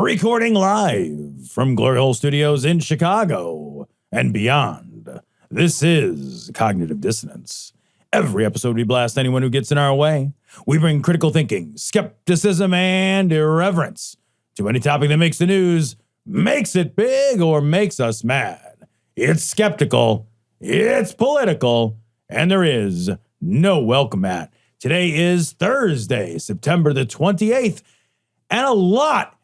Recording live from Glory Hole Studios in Chicago and beyond. This is Cognitive Dissonance. Every episode we blast anyone who gets in our way. We bring critical thinking, skepticism, and irreverence to any topic that makes the news, makes it big, or makes us mad. It's skeptical, it's political, and there is no welcome mat. Today is Thursday, September the 28th, and a lot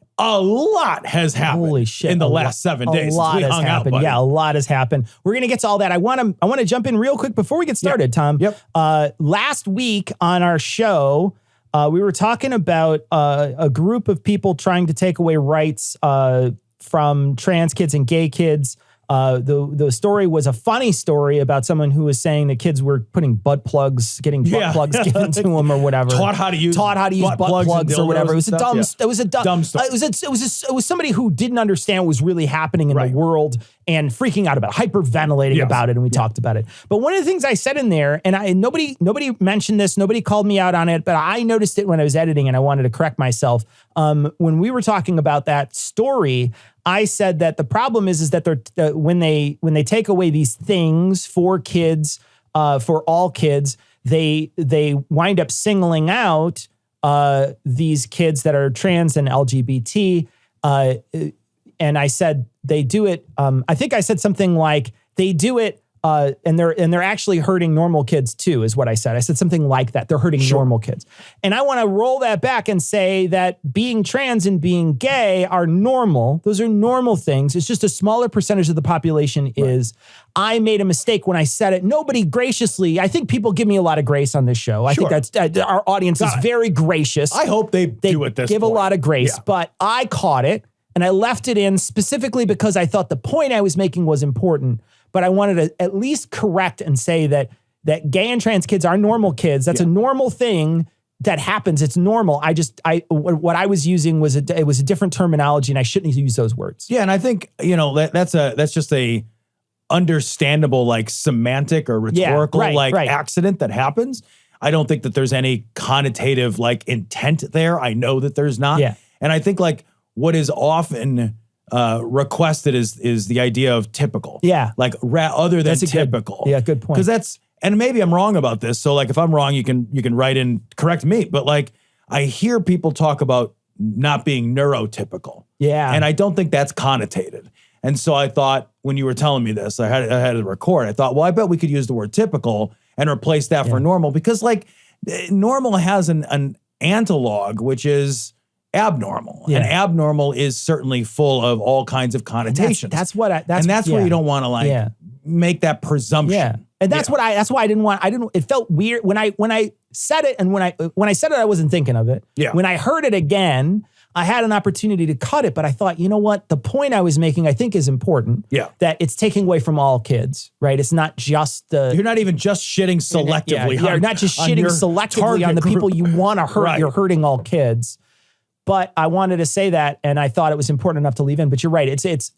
has happened. Holy shit, in the last 7 days. A lot has happened. Yeah, a lot has happened. We're going to get to all that. I want to jump in real quick before we get started, Tom. Yep. Last week on our show, we were talking about a group of people trying to take away rights from trans kids and gay kids. The story was a funny story about someone who was saying that kids were putting butt plugs, getting butt plugs given to them or whatever. Taught how to use butt plugs or whatever. It was a dumb. Yeah. It was a dumb story. It was somebody who didn't understand what was really happening in the world and freaking out about it, hyperventilating about it, and we talked about it. But one of the things I said in there, and nobody mentioned this, nobody called me out on it, but I noticed it when I was editing, and I wanted to correct myself. When we were talking about that story, I said that the problem is that they're when they take away these things for kids, for all kids, they wind up singling out these kids that are trans and LGBT. And I said they do it. I think I said something like they do it. And they're actually hurting normal kids too, is what I said. I said something like that. They're hurting normal kids. And I want to roll that back and say that being trans and being gay are normal. Those are normal things. It's just a smaller percentage of the population is. I made a mistake when I said it. Nobody graciously, I think people give me a lot of grace on this show. I think that's our audience is very gracious. I hope they do at this give point. A lot of grace, but I caught it and I left it in specifically because I thought the point I was making was important. But I wanted to at least correct and say that gay and trans kids are normal kids. That's a normal thing that happens. It's normal. What I was using was it was a different terminology, and I shouldn't use those words. Yeah, and I think that's just a understandable like semantic or rhetorical accident that happens. I don't think that there's any connotative like intent there. I know that there's not. Yeah. And I think like what is often requested is the idea of typical. Yeah. Like other than typical. Good point. Because and maybe I'm wrong about this. So like if I'm wrong, you can write in, correct me. But like I hear people talk about not being neurotypical. Yeah. And I don't think that's connotated. And so I thought when you were telling me this, I had to record. I thought, well, I bet we could use the word typical and replace that for normal, because like normal has an analog, which is abnormal. And abnormal is certainly full of all kinds of connotations. That's where you don't want to make that presumption. Yeah. And that's why I didn't, it felt weird when I said it. And when I said it, I wasn't thinking of it. Yeah. When I heard it again, I had an opportunity to cut it, but I thought, you know what? The point I was making, I think is important. Yeah. That it's taking away from all kids, right? It's not just you're not even just shitting selectively. You're not just shitting selectively on the people you want to hurt. Right. You're hurting all kids. But I wanted to say that, and I thought it was important enough to leave in. But you're right; it's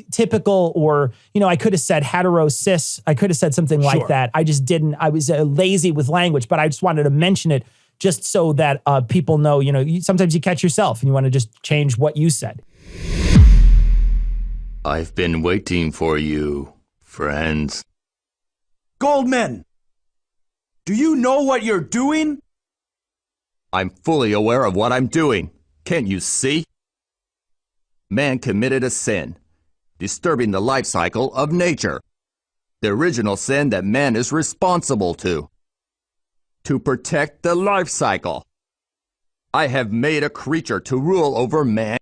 typical, or I could have said hetero cis. I could have said something like that. I just didn't. I was lazy with language, but I just wanted to mention it just so that people know. Sometimes you catch yourself, and you want to just change what you said. I've been waiting for you, friends. Goldman, do you know what you're doing? I'm fully aware of what I'm doing. Can't you see? Man committed a sin, disturbing the life cycle of nature. The original sin that man is responsible to protect the life cycle. I have made a creature to rule over man.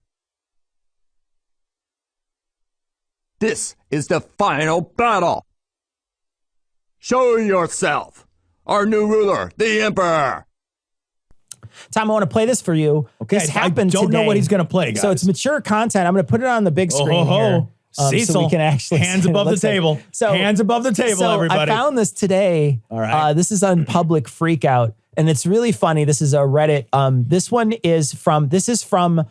This is the final battle. Show yourself, our new ruler, the Emperor. Tom, I want to play this for you. Okay, this happened I don't today. know what he's going to play, guys. So it's mature content. I'm going to put it on the big screen here. Cecil, so we can actually hands above the table. Hands above the table, everybody. I found this today. All right. This is on Public Freakout, and it's really funny. This is a Reddit. This is from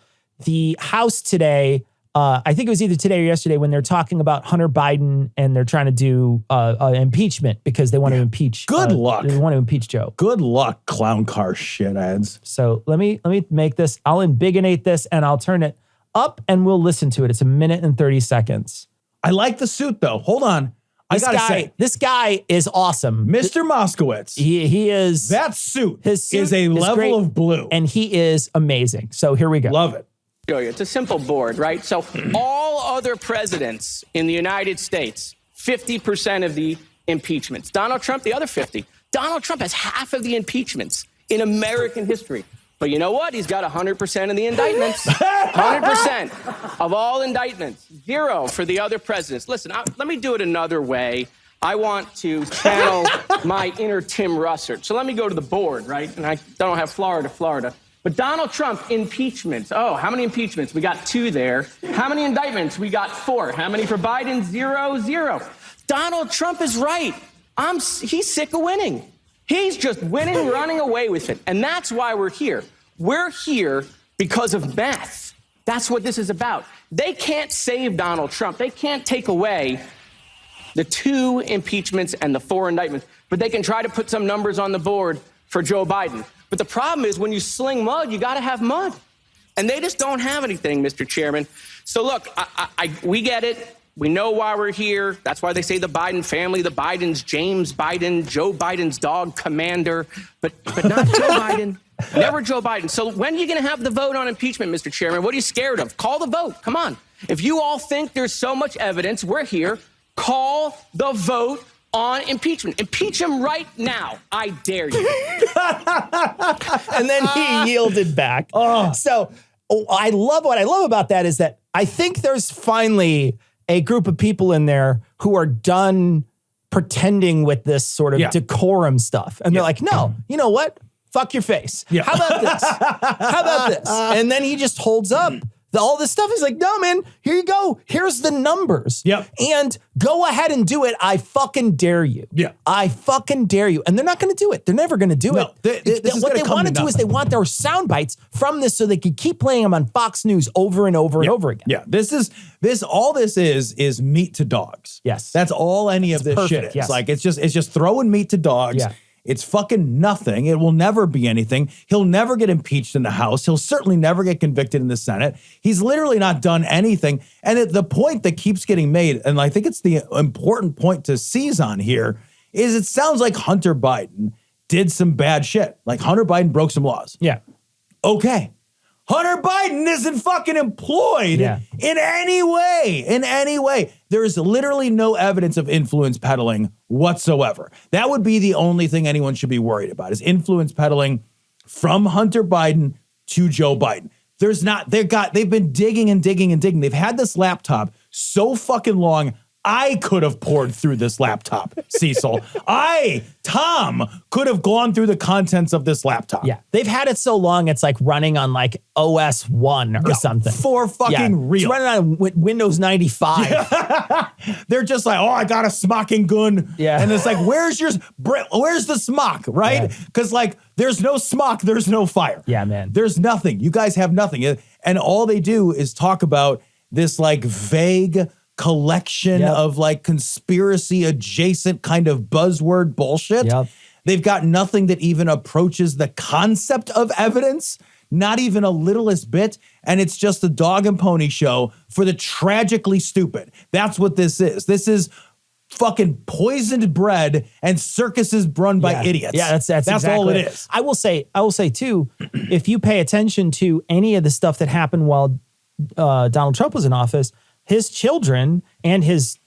the House today. I think it was either today or yesterday when they're talking about Hunter Biden and they're trying to do impeachment because they want to impeach. Good luck. They want to impeach Joe. Good luck, clown car shitheads. So let me make this. I'll ambigonate this and I'll turn it up and we'll listen to it. It's 1 minute and 30 seconds. I like the suit though. Hold on. I gotta say, this guy is awesome. Mr. Moskowitz. He is. That suit, his suit is a level great, of blue. And he is amazing. So here we go. Love it. It's a simple board, right? So all other presidents in the United States, 50% of the impeachments. Donald Trump, the other 50. Donald Trump has half of the impeachments in American history. But you know what? He's got 100% of the indictments. 100% of all indictments. 0 for the other presidents. Listen, let me do it another way. I want to channel my inner Tim Russert. So let me go to the board, right? And I don't have Florida. But Donald Trump, impeachments. Oh, how many impeachments? We got 2 there. How many indictments? We got 4. How many for Biden? 0. Donald Trump is right. He's sick of winning. He's just winning, running away with it. And that's why we're here. We're here because of math. That's what this is about. They can't save Donald Trump. They can't take away the 2 impeachments and the 4 indictments, but they can try to put some numbers on the board for Joe Biden. But the problem is when you sling mud, you got to have mud. And they just don't have anything, Mr. Chairman. So look, we get it. We know why we're here. That's why they say the Biden family, the Bidens, James Biden, Joe Biden's dog, Commander, but not Joe Biden. Never Joe Biden. So when are you going to have the vote on impeachment, Mr. Chairman? What are you scared of? Call the vote. Come on. If you all think there's so much evidence, we're here. Call the vote on impeachment. Impeach him right now. I dare you. And then he yielded back. So what I love about that is that I think there's finally a group of people in there who are done pretending with this sort of decorum stuff. And they're like, no, you know what? Fuck your face. Yeah. How about this? How about this? And then he just holds up all this stuff. He's like, no, man, here you go. Here's the numbers. Yep. And go ahead and do it. I fucking dare you. Yeah. I fucking dare you. And they're not going to do it. They're never going to do it. What they want to do is they want their sound bites from this so they can keep playing them on Fox News over and over and over again. Yeah. All this is meat to dogs. Yes. That's all any of this shit is. Yes. Like it's just throwing meat to dogs. Yeah. It's fucking nothing. It will never be anything. He'll never get impeached in the House. He'll certainly never get convicted in the Senate. He's literally not done anything. And the point that keeps getting made, and I think it's the important point to seize on here, is it sounds like Hunter Biden did some bad shit. Like Hunter Biden broke some laws. Yeah. Okay. Hunter Biden isn't fucking employed in any way. There is literally no evidence of influence peddling whatsoever. That would be the only thing anyone should be worried about is influence peddling from Hunter Biden to Joe Biden. There's not, they've been digging and digging and digging. They've had this laptop so fucking long. I could have poured through this laptop, Cecil. Tom, could have gone through the contents of this laptop. Yeah. They've had it so long, it's like running on like OS 1 or something. For fucking real. It's running on Windows 95. They're just like, oh, I got a smocking gun. Yeah. And it's like, where's the smock, right? Because like, there's no smock, there's no fire. Yeah, man. There's nothing. You guys have nothing. And all they do is talk about this like vague collection of like conspiracy adjacent kind of buzzword bullshit. Yep. They've got nothing that even approaches the concept of evidence, not even a littlest bit. And it's just a dog and pony show for the tragically stupid. That's what this is. This is fucking poisoned bread and circuses run by idiots. Yeah, that's exactly all it is. I will say too, if you pay attention to any of the stuff that happened while Donald Trump was in office, his children and his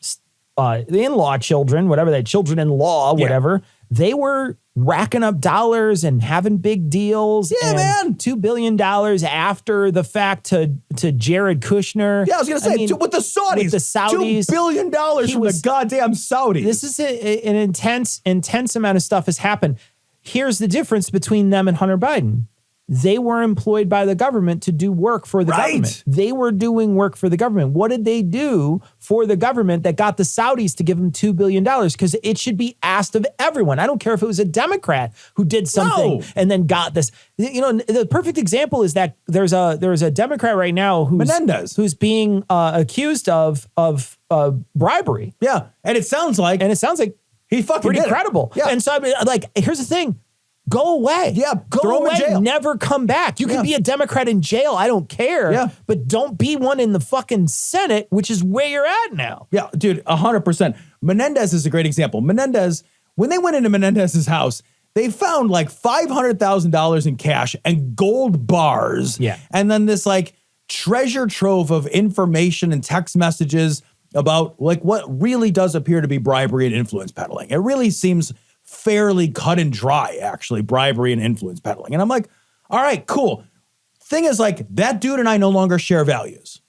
in-law children, children-in-law, whatever, they were racking up dollars and having big deals. Yeah, man. $2 billion after the fact to Jared Kushner. Yeah, I was going to say, with the Saudis. With the Saudis. $2 billion from the goddamn Saudis. This is an intense amount of stuff has happened. Here's the difference between them and Hunter Biden. They were employed by the government to do work for the government. They were doing work for the government. What did they do for the government that got the Saudis to give them $2 billion? Because it should be asked of everyone. I don't care if it was a Democrat who did something and then got this. You know, the perfect example is that there's a Democrat right now who's being accused of bribery. Yeah, and it sounds like he fucking pretty credible. Yeah. And so I mean, like, here's the thing. go away. Yeah, go throw him away. in jail. Never come back. You can be a Democrat in jail. I don't care. Yeah. But don't be one in the fucking Senate, which is where you're at now. Yeah, dude, 100%. Menendez is a great example. Menendez, when they went into Menendez's house, they found like $500,000 in cash and gold bars. Yeah. And then this like treasure trove of information and text messages about like what really does appear to be bribery and influence peddling. It really seems fairly cut and dry, actually, bribery and influence peddling. And I'm like, all right, cool. Thing is, like, that dude and I no longer share values.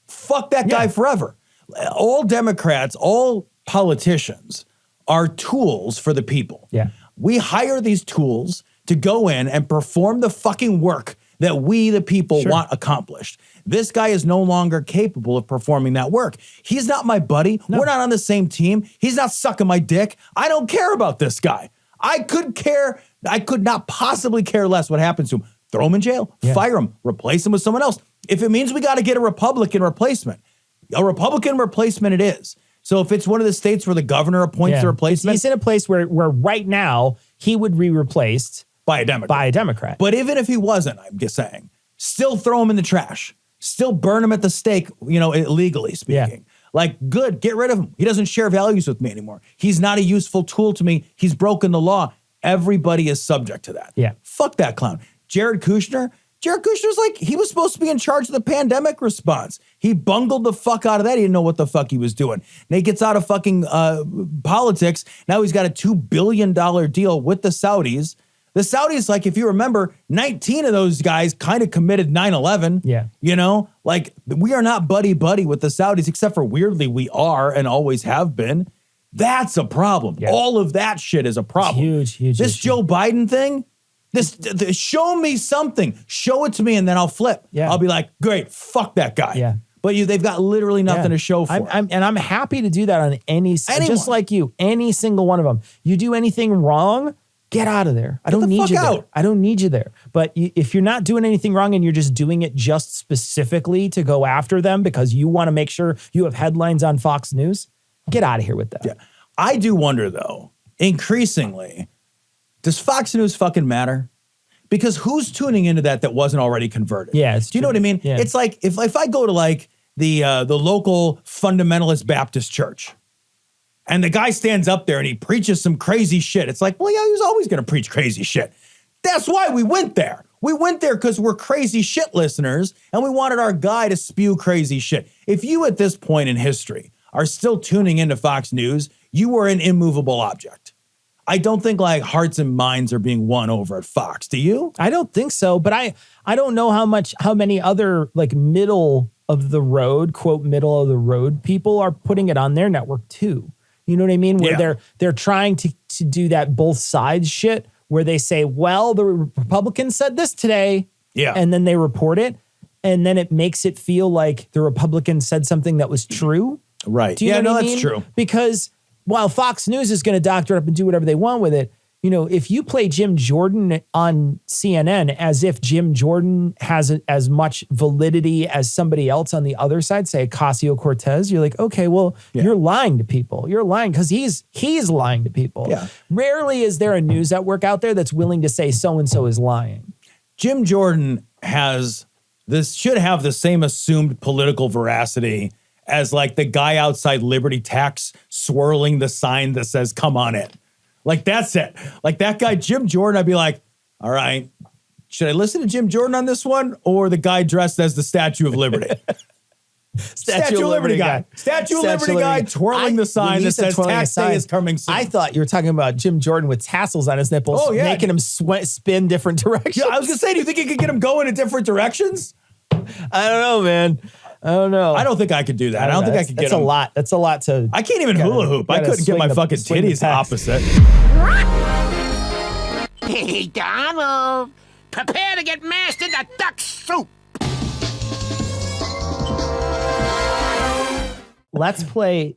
Fuck that guy forever. All Democrats, all politicians are tools for the people. Yeah. We hire these tools to go in and perform the fucking work that we, the people, want accomplished. This guy is no longer capable of performing that work. He's not my buddy. No. We're not on the same team. He's not sucking my dick. I don't care about this guy. I could not possibly care less what happens to him. Throw him in jail, fire him, replace him with someone else. If it means we got to get a Republican replacement it is. So if it's one of the states where the governor appoints the replacement. He's in a place where right now he would be replaced by a Democrat. But even if he wasn't, I'm just saying, still throw him in the trash. Still burn him at the stake, illegally speaking. Like, good, get rid of him. He doesn't share values with me anymore. He's not a useful tool to me. He's broken the law. Everybody is subject to that. Yeah. Fuck that clown. Jared Kushner's like, he was supposed to be in charge of the pandemic response. He bungled the fuck out of that. He didn't know what the fuck he was doing. And he gets out of fucking politics. Now he's got a $2 billion deal with the Saudis. The Saudis, like, if you remember, 19 of those guys kind of committed 9/11. Yeah. Like, we are not buddy-buddy with the Saudis, except for weirdly we are and always have been. That's a problem. Yeah. All of that shit is a problem. It's huge. This Joe Biden thing, show me something. Show it to me and then I'll flip. Yeah. I'll be like, great, fuck that guy. Yeah. But they've got literally nothing to show for it. I'm happy to do that on anyone. Just like you, any single one of them. You do anything wrong, get out of there. I don't need you there. I don't need you there. But if you're not doing anything wrong and you're just doing it just specifically to go after them because you want to make sure you have headlines on Fox News, get out of here with that. Yeah. I do wonder, though, increasingly, does Fox News fucking matter? Because who's tuning into that wasn't already converted? Yeah, do you know what I mean? Yeah. It's like if I go to like the local fundamentalist Baptist church, and the guy stands up there and he preaches some crazy shit. It's like, well, yeah, he was always going to preach crazy shit. That's why we went there. We went there because we're crazy shit listeners, and we wanted our guy to spew crazy shit. If you at this point in history are still tuning into Fox News, you are an immovable object. I don't think like hearts and minds are being won over at Fox. Do you? I don't think so, but I don't know how many other like middle of the road, quote, middle of the road people are putting it on their network too. You know what I mean? Where they're trying to do that both sides shit where they say, well, the Republicans said this today. Yeah. And then they report it. And then it makes it feel like the Republicans said something that was true. Right. Do you know what I mean? That's true. Because while Fox News is going to doctor it up and do whatever they want with it, if you play Jim Jordan on CNN as if Jim Jordan has as much validity as somebody else on the other side, say Ocasio-Cortez, you're like, okay, well, you're lying to people. You're lying because he's lying to people. Yeah. Rarely is there a news network out there that's willing to say so-and-so is lying. Jim Jordan should have the same assumed political veracity as like the guy outside Liberty Tax swirling the sign that says, come on in. Like, that's it. Like, that guy, Jim Jordan, I'd be like, all right, should I listen to Jim Jordan on this one or the guy dressed as the Statue of Liberty? Statue of Liberty guy. Statue of Liberty guy twirling the sign that says tax day is coming soon. I thought you were talking about Jim Jordan with tassels on his nipples, making him spin different directions. Yeah, I was going to say, do you think you could get him going in different directions? I don't know, man. I don't know. I don't think I could do that. I don't think I could get him. That's a lot to... I can't even hula hoop. I couldn't get my fucking titties opposite. Hey, Donald. Prepare to get mashed into duck soup. Let's play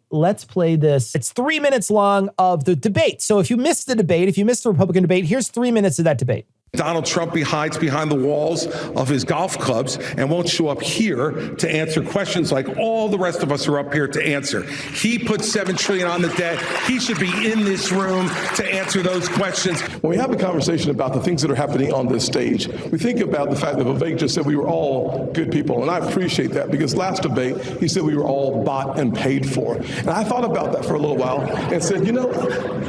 this. It's 3 minutes long of the debate. So if you missed the debate, if you missed the Republican debate, here's 3 minutes of that debate. Donald Trump hides behind the walls of his golf clubs and won't show up here to answer questions like all the rest of us are up here to answer. He put $7 trillion on the debt. He should be in this room to answer those questions. When we have a conversation about the things that are happening on this stage, we think about the fact that Vivek just said we were all good people. And I appreciate that, because last debate, he said we were all bought and paid for. And I thought about that for a little while and said, you know,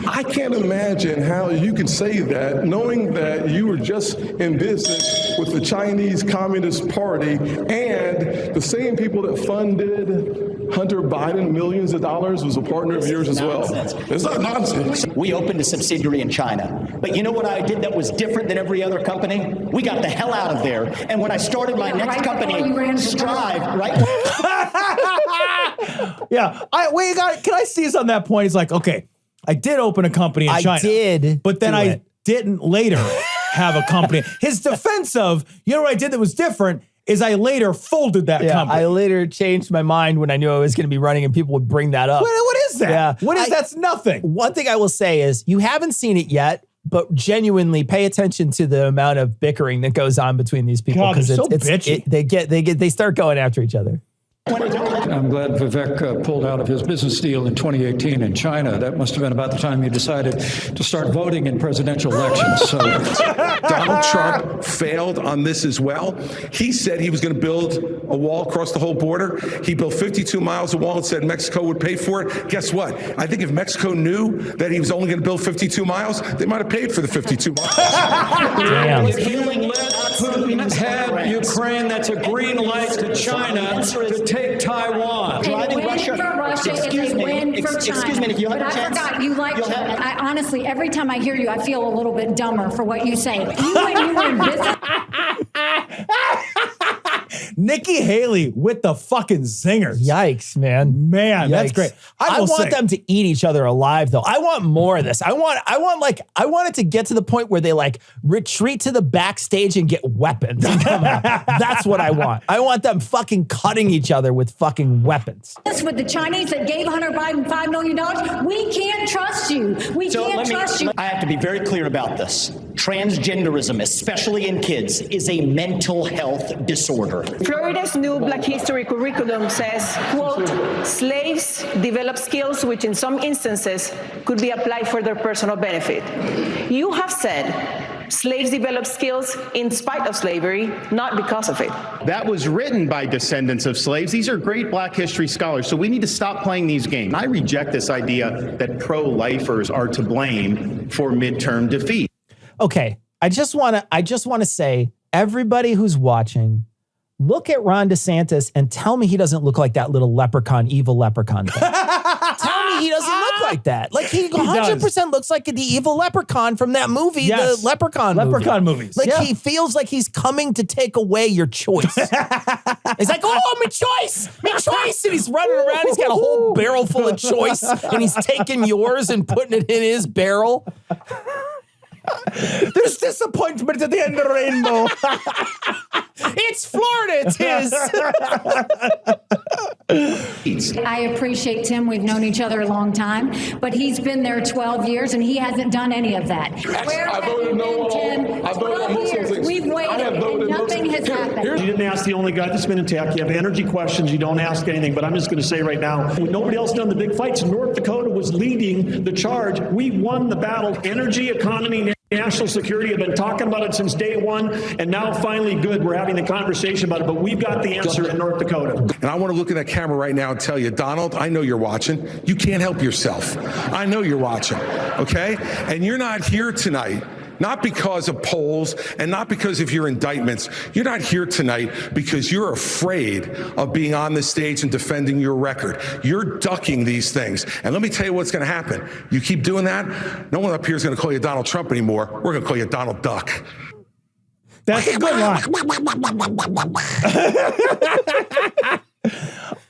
I can't imagine how you can say that knowing that you were just in business with the Chinese Communist Party and the same people that funded Hunter Biden millions of dollars was a partner of yours as well. It's not nonsense. We opened a subsidiary in China. But you know what I did that was different than every other company? We got the hell out of there. And when I started my next company, Strive, right? Yeah. Can I seize on that point? He's like, okay, I did open a company in China. I did. But then I didn't later have a company. His defense of, you know what I did that was different is I later folded that company. I later changed my mind when I knew I was going to be running and people would bring that up. What is that? Yeah. What is that's nothing. One thing I will say is you haven't seen it yet, but genuinely pay attention to the amount of bickering that goes on between these people. God, they're so bitchy. They start going after each other. I'm glad Vivek pulled out of his business deal in 2018 in China. That must have been about the time you decided to start voting in presidential elections. So Donald Trump failed on this as well. He said he was going to build a wall across the whole border. He built 52 miles of wall and said Mexico would pay for it. Guess what? I think if Mexico knew that he was only going to build 52 miles, they might have paid for the 52 miles. if you let Putin have Ukraine, that's a green light to China to take Taiwan. A win for Russia is a win for China. Excuse me, if you have a chance. I forgot, you like China. I honestly, every time I hear you, I feel a little bit dumber for what you say. You when you were in business. Nikki Haley with the fucking zingers. Yikes, man. Man, Yikes. that's great. I want them to eat each other alive, though. I want more of this. I want it to get to the point where they like retreat to the backstage and get weapons and come out. That's what I want. I want them fucking cutting each other with fucking weapons. With the Chinese that gave Hunter Biden $5 million, we can't trust you. We can't trust you. I have to be very clear about this. Transgenderism, especially in kids, is a mental health disorder. Florida's new Black History curriculum says, quote, slaves develop skills which in some instances could be applied for their personal benefit. You have said slaves develop skills in spite of slavery, not because of it. That was written by descendants of slaves. These are great Black history scholars, so we need to stop playing these games. I reject this idea that pro-lifers are to blame for midterm defeat. Okay, I just want to say, everybody who's watching, look at Ron DeSantis and tell me he doesn't look like that little leprechaun, evil leprechaun thing. Tell me he doesn't look like that. Like he 100% looks like the evil leprechaun from that movie, the Leprechaun movies. Like he feels like he's coming to take away your choice. He's like, oh, my choice. And he's running around. He's got a whole barrel full of choice and he's taking yours and putting it in his barrel. There's disappointment at the end of the rainbow. It's Florida, it is. I appreciate Tim. We've known each other a long time, but he's been there 12 years and he hasn't done any of that. Where have you been, Tim? 12 years. We've waited and nothing has happened. You didn't ask the only guy that's been in tech. You have energy questions. You don't ask anything, but I'm just going to say right now, nobody else done the big fights. North Dakota was leading the charge. We won the battle. Energy, economy, national security have been talking about it since day one, and now finally we're having the conversation about it, but we've got the answer in North Dakota. And I want to look at that camera right now and tell you, Donald, I know you're watching. You can't help yourself. I know you're watching, okay? And you're not here tonight, not because of polls and not because of your indictments. You're not here tonight because you're afraid of being on the stage and defending your record. You're ducking these things. And let me tell you what's going to happen. You keep doing that, no one up here is going to call you Donald Trump anymore. We're going to call you Donald Duck. That's a good line.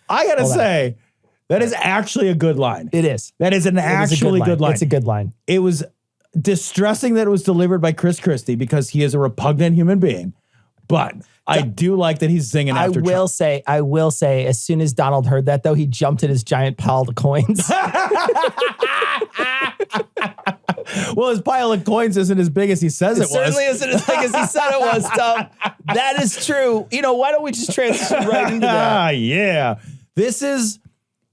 I got to say, that is actually a good line. It is. That is an actually good line. It's a good line. It was distressing that it was delivered by Chris Christie because he is a repugnant human being. But I do like that he's singing after Trump. I will say, as soon as Donald heard that, though, he jumped in his giant pile of coins. Well, his pile of coins isn't as big as he says it was. Certainly isn't as big as he said it was, Tom. That is true. You know, why don't we just transition right into that? Yeah. This is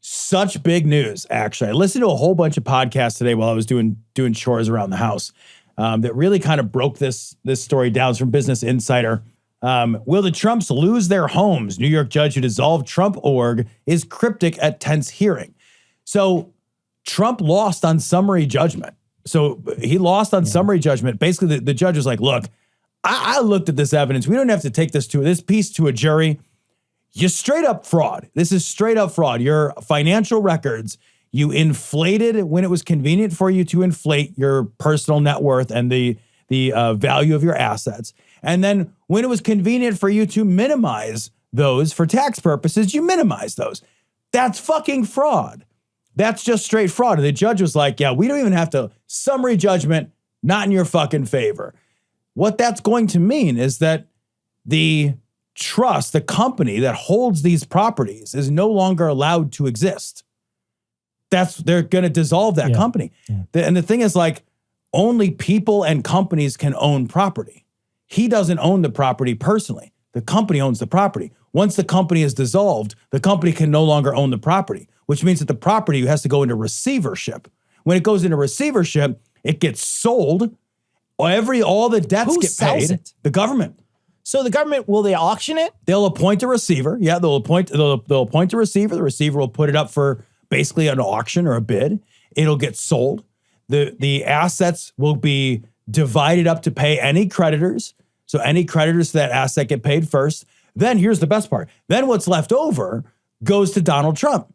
such big news, actually. I listened to a whole bunch of podcasts today while I was doing chores around the house that really kind of broke this story down. It's from Business Insider. Will the Trumps lose their homes? New York judge who dissolved Trump org is cryptic at tense hearing. So Trump lost on summary judgment. So he lost on summary judgment. Basically, the judge was like, look, I looked at this evidence. We don't have to take this piece to a jury. You straight up fraud. This is straight up fraud. Your financial records, you inflated when it was convenient for you to inflate your personal net worth and the value of your assets. And then when it was convenient for you to minimize those for tax purposes, you minimize those. That's fucking fraud. That's just straight fraud. And the judge was like, yeah, we don't even have to summary judgment, not in your fucking favor. What that's going to mean is that the trust, the company that holds these properties is no longer allowed to exist. They're going to dissolve that company. Yeah. And the thing is like, only people and companies can own property. He doesn't own the property personally. The company owns the property. Once the company is dissolved, the company can no longer own the property, which means that the property has to go into receivership. When it goes into receivership, it gets sold. All the debts get paid. It? The government. So the government, will they auction it? They'll appoint a receiver. Yeah, they'll appoint a receiver. The receiver will put it up for basically an auction or a bid. It'll get sold. The assets will be divided up to pay any creditors. So any creditors to that asset get paid first. Then here's the best part. Then what's left over goes to Donald Trump.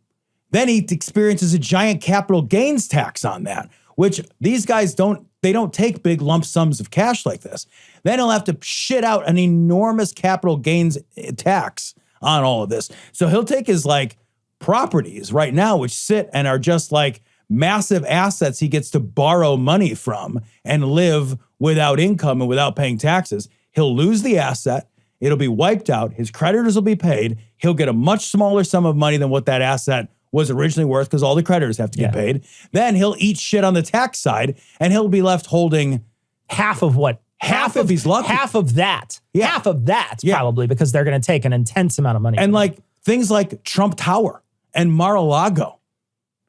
Then he experiences a giant capital gains tax on that, which these guys don't take big lump sums of cash like this. Then he'll have to shit out an enormous capital gains tax on all of this. So he'll take his like properties right now, which sit and are just like massive assets he gets to borrow money from and live without income and without paying taxes. He'll lose the asset. It'll be wiped out. His creditors will be paid. He'll get a much smaller sum of money than what that asset was originally worth because all the creditors have to get paid. Then he'll eat shit on the tax side and he'll be left holding half of what? Half if he's lucky. Half of that. Yeah. Half of that probably because they're going to take an intense amount of money. And like things like Trump Tower and Mar-a-Lago.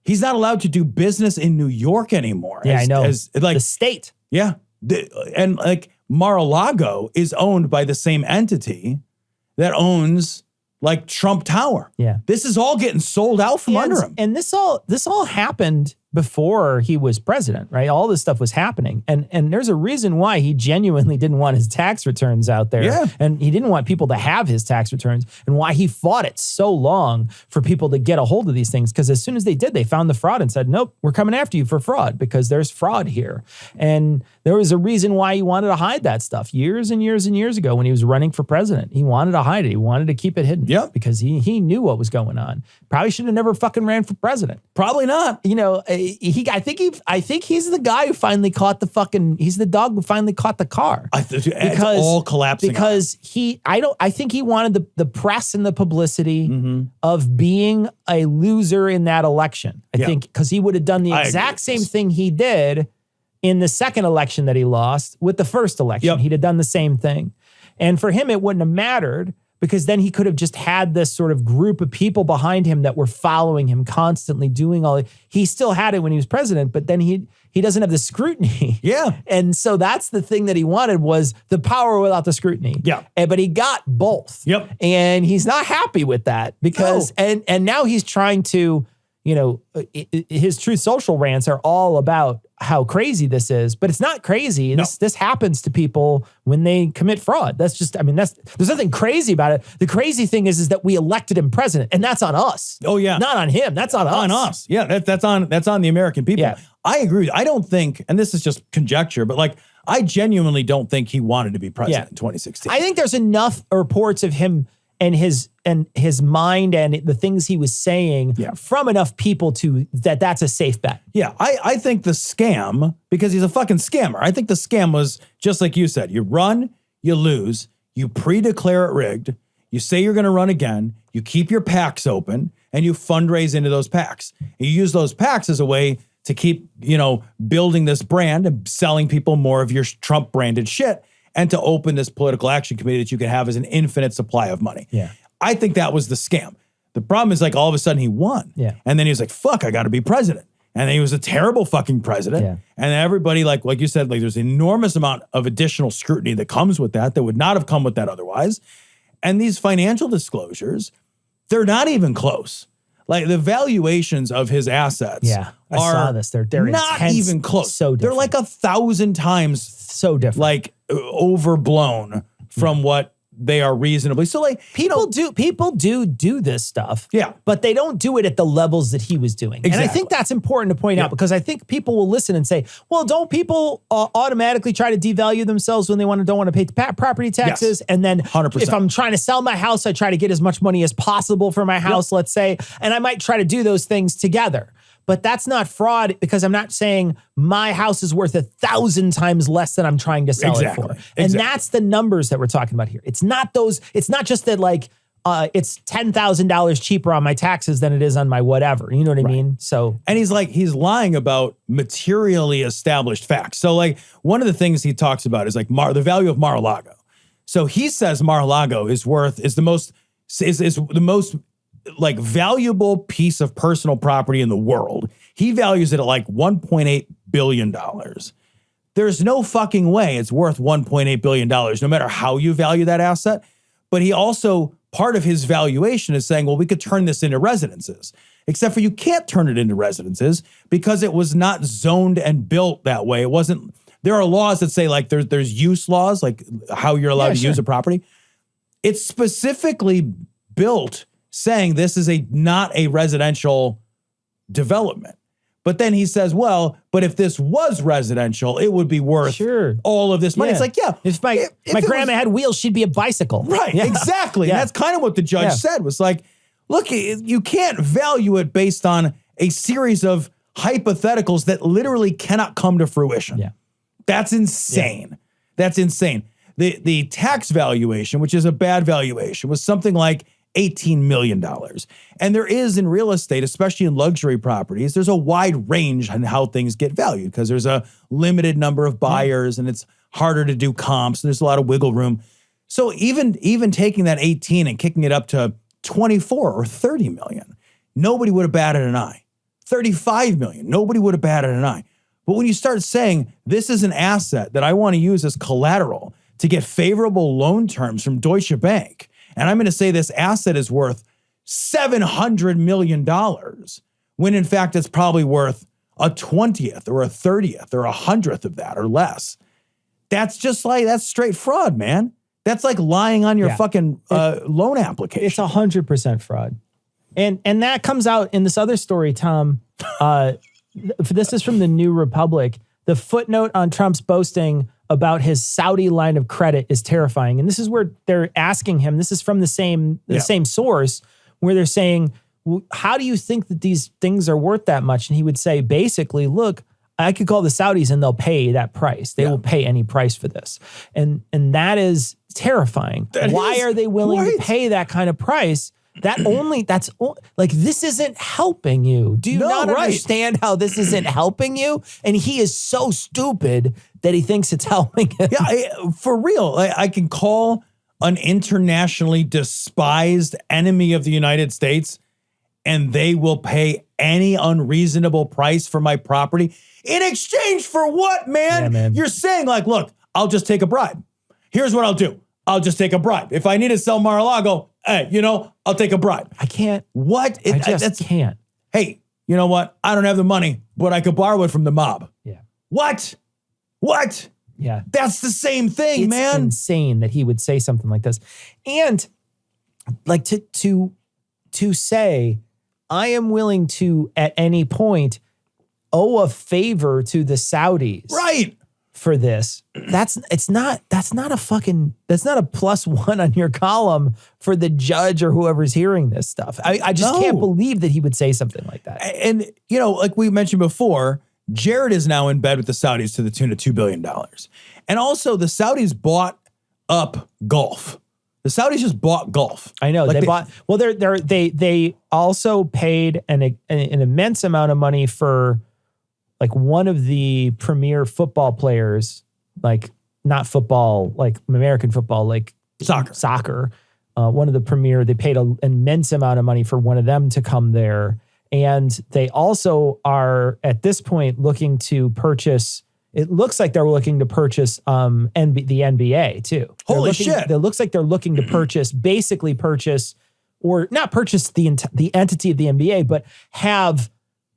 He's not allowed to do business in New York anymore. Yeah, I know. The state. Yeah. And like Mar-a-Lago is owned by the same entity that owns like Trump Tower. Yeah. This is all getting sold out from under him. And this all happened before he was president, right? All this stuff was happening. And there's a reason why he genuinely didn't want his tax returns out there. Yeah. And he didn't want people to have his tax returns and why he fought it so long for people to get a hold of these things. Because as soon as they did, they found the fraud and said, nope, we're coming after you for fraud because there's fraud here. And there was a reason why he wanted to hide that stuff years and years and years ago when he was running for president. He wanted to hide it. He wanted to keep it hidden. Yep. Because he knew what was going on. Probably should have never fucking ran for president. Probably not. You know, I think he's the guy who finally caught he's the dog who finally caught the car. It's all collapsing. Because I think he wanted the press and the publicity of being a loser in that election. I think because he would have done the exact same thing he did in the second election that he lost with the first election. Yep. He'd have done the same thing. And for him, it wouldn't have mattered because then he could have just had this sort of group of people behind him that were following him constantly doing all. He still had it when he was president, but then he doesn't have the scrutiny. Yeah. And so that's the thing that he wanted was the power without the scrutiny. Yeah. But he got both. Yep. And he's not happy with that because, and now he's trying to, you know, his Truth Social rants are all about how crazy this is, but it's not crazy. No. This happens to people when they commit fraud. That's just, there's nothing crazy about it. The crazy thing is that we elected him president and that's on us. Oh yeah. Not on him. That's on us. On us. Yeah. That's on the American people. Yeah. I agree. I don't think, and this is just conjecture, but like, I genuinely don't think he wanted to be president in 2016. I think there's enough reports of him and his mind and the things he was saying from enough people to that's a safe bet. Yeah, I think the scam, because he's a fucking scammer, I think the scam was just like you said. You run, you lose, you pre-declare it rigged, you say you're going to run again, you keep your PACs open, and you fundraise into those PACs. And you use those PACs as a way to keep, building this brand and selling people more of your Trump branded shit, and to open this political action committee that you can have as an infinite supply of money. Yeah. I think that was the scam. The problem is like all of a sudden he won. Yeah. And then he was like, fuck, I got to be president. And then he was a terrible fucking president. Yeah. And everybody, like you said, like there's an enormous amount of additional scrutiny that comes with that would not have come with that otherwise. And these financial disclosures, they're not even close. Like the valuations of his assets I saw this. They're not intense, even close. So different. They're like 1,000 times so different. Like overblown from what they are reasonably. So like people do this stuff. Yeah. But they don't do it at the levels that he was doing. Exactly. And I think that's important to point out, because I think people will listen and say, well, don't people automatically try to devalue themselves when they don't want to pay property taxes? Yes. And then 100%. if I'm trying to sell my house, I try to get as much money as possible for my house, let's say, and I might try to do those things together. But that's not fraud, because I'm not saying my house is worth 1,000 times less than I'm trying to sell it for. And that's the numbers that we're talking about here. It's not just that like it's $10,000 cheaper on my taxes than it is on my whatever. You know what I mean? So, and he's lying about materially established facts. So like one of the things he talks about is like the value of Mar-a-Lago. So he says Mar-a-Lago is the most like valuable piece of personal property in the world. He values it at like $1.8 billion. There's no fucking way it's worth $1.8 billion, no matter how you value that asset. But he also, part of his valuation is saying, well, we could turn this into residences. Except for you can't turn it into residences because it was not zoned and built that way. It wasn't, there are laws that say like there's use laws, like how you're allowed to use a property. It's specifically built saying this is not a residential development. But then he says, well, but if this was residential, it would be worth all of this money. It's like, if my grandma had wheels, she'd be a bicycle. Right, exactly. And that's kind of what the judge said, was like, look, you can't value it based on a series of hypotheticals that literally cannot come to fruition. Yeah. That's insane. That's insane. The tax valuation, which is a bad valuation, was something like $18 million. And there is in real estate, especially in luxury properties, there's a wide range on how things get valued because there's a limited number of buyers and it's harder to do comps. And there's a lot of wiggle room. So even taking that 18 and kicking it up to 24 or 30 million, nobody would have batted an eye. 35 million, nobody would have batted an eye. But when you start saying this is an asset that I want to use as collateral to get favorable loan terms from Deutsche Bank, and I'm going to say this asset is worth $700 million, when in fact it's probably worth a 20th or a 30th or a 100th of that or less. That's just like, that's straight fraud, man. That's like lying on your fucking loan application. It's 100% fraud. And that comes out in this other story, Tom. This is from the New Republic. The footnote on Trump's boasting about his Saudi line of credit is terrifying. And this is where they're asking him, this is from the same source, where they're saying, how do you think that these things are worth that much? And he would say, basically, look, I could call the Saudis and they'll pay that price. They will pay any price for this. And that is terrifying. Why are they willing to pay that kind of price? This isn't helping you. Do you not understand how this isn't helping you? And he is so stupid that he thinks it's helping him. Yeah, for real. I can call an internationally despised enemy of the United States and they will pay any unreasonable price for my property. In exchange for what, man? Yeah, man. You're saying like, look, I'll just take a bribe. Here's what I'll do. I'll just take a bribe. If I need to sell Mar-a-Lago, hey, I'll take a bribe. I can't. What? I just can't. Hey, you know what? I don't have the money, but I could borrow it from the mob. Yeah. What? Yeah. That's the same thing, It's man. insane that he would say something like this. And like to say, I am willing to at any point owe a favor to the Saudis. Right. For this, that's not a +1 on your column for the judge or whoever's hearing this stuff. I just can't believe that he would say something like that. And, like we mentioned before, Jared is now in bed with the Saudis to the tune of $2 billion. And also the Saudis bought up golf. The Saudis just bought golf. I know. They also paid an immense amount of money for like one of the premier football players, like not football, like American football, like soccer. One of the premier, they paid an immense amount of money for one of them to come there. And they also are at this point looking to purchase, it looks like they're looking to purchase the NBA too. Holy shit. It looks like they're looking to basically purchase, or not purchase the entity of the NBA, but have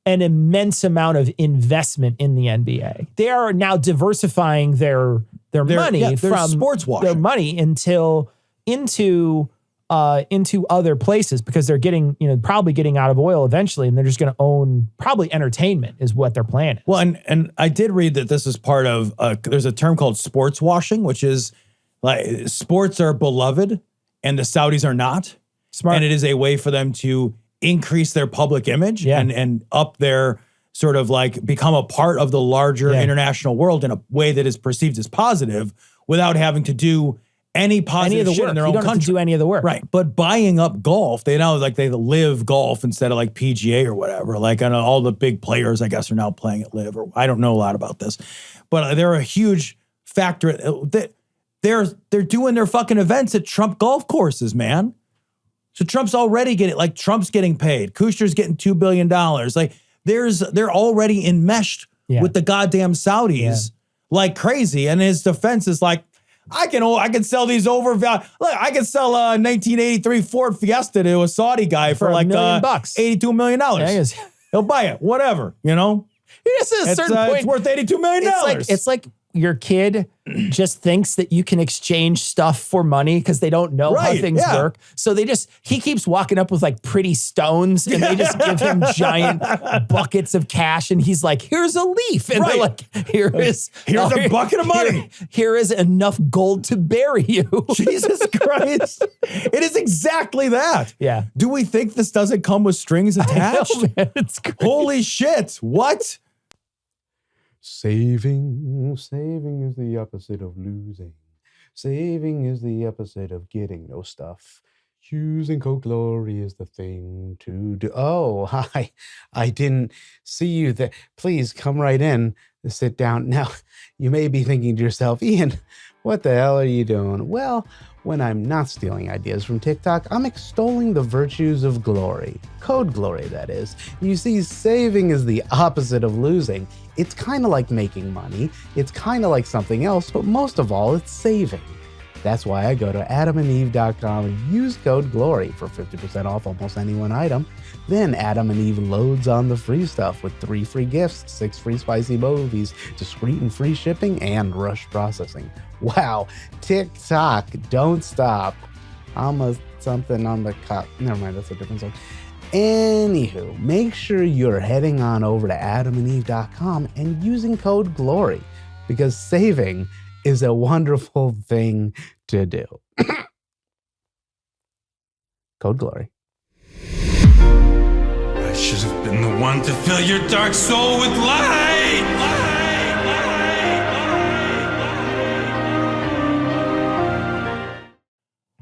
an immense amount of investment in the NBA. They are now diversifying their money from sports washing. Their money into other places, because they're getting, probably getting out of oil eventually, and they're just going to own probably entertainment is what their plan is. Well, and I did read that this is part of, there's a term called sports washing, which is like sports are beloved and the Saudis are not. Smart. And it is a way for them to increase their public image and up their sort of like become a part of the larger international world in a way that is perceived as positive without having to do any positive shit in their own country. Have to do any of the work. Right. But buying up golf, they now like they live golf instead of like PGA or whatever. Like I know all the big players, I guess, are now playing at live, or I don't know a lot about this, but they're a huge factor. They're doing their fucking events at Trump golf courses, man. So Trump's already Trump's getting paid. Kushner's getting $2 billion. Like they're already enmeshed with the goddamn Saudis like crazy. And his defense is like, I can sell these look, I can sell a 1983 Ford Fiesta to a Saudi guy for like $1 million. $82 million. He'll buy it, whatever, At a certain point, it's worth $82 million. It's like your kid just thinks that you can exchange stuff for money because they don't know how things work. So he keeps walking up with like pretty stones, and they just give him giant buckets of cash, and he's like, here's a leaf. And they're like, here's a bucket of money. Here is enough gold to bury you. Jesus Christ. It is exactly that. Yeah. Do we think this doesn't come with strings attached? I know, man, it's crazy. Holy shit. What? Saving is the opposite of losing. Saving is the opposite of getting no stuff. Using Code Glory is the thing to do. Oh, hi. I didn't see you there. Please come right in. Sit down. Now, you may be thinking to yourself, Ian, what the hell are you doing? Well, when I'm not stealing ideas from TikTok, I'm extolling the virtues of glory. Code Glory, that is. You see, saving is the opposite of losing. It's kind of like making money. It's kind of like something else, but most of all, it's saving. That's why I go to adamandeve.com and use code GLORY for 50% off almost any one item. Then Adam and Eve loads on the free stuff with 3 free gifts, 6 free spicy movies, discreet and free shipping, and rush processing. Wow, TikTok, don't stop. Almost something on the cup. Never mind, that's a different song. Anywho, make sure you're heading on over to adamandeve.com and using code GLORY, because saving is a wonderful thing to do. Code GLORY. I should have been the one to fill your dark soul with light.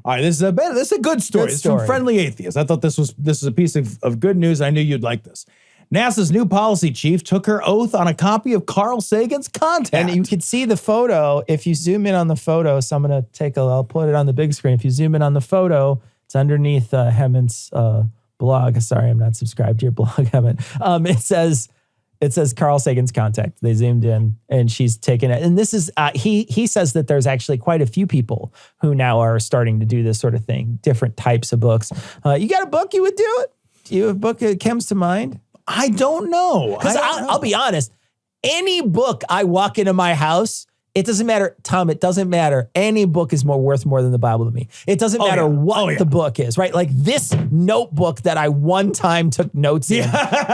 All right, this is a good story. It's from Friendly Atheist. I thought this is a piece of good news. I knew you'd like this. NASA's new policy chief took her oath on a copy of Carl Sagan's Contact. And you can see the photo. If you zoom in on the photo, so I'm going to I'll put it on the big screen. If you zoom in on the photo, it's underneath Hemon's blog. Sorry, I'm not subscribed to your blog, Hemon. It says Carl Sagan's Contact. They zoomed in and she's taken it. And this is, he says that there's actually quite a few people who now are starting to do this sort of thing, different types of books. You got a book you would do it? Do you have a book that comes to mind? I don't know. Because I'll be honest, any book I walk into my house, it doesn't matter, Tom, it doesn't matter. Any book is worth more than the Bible to me. It doesn't matter what the book is, right? Like this notebook that I one time took notes in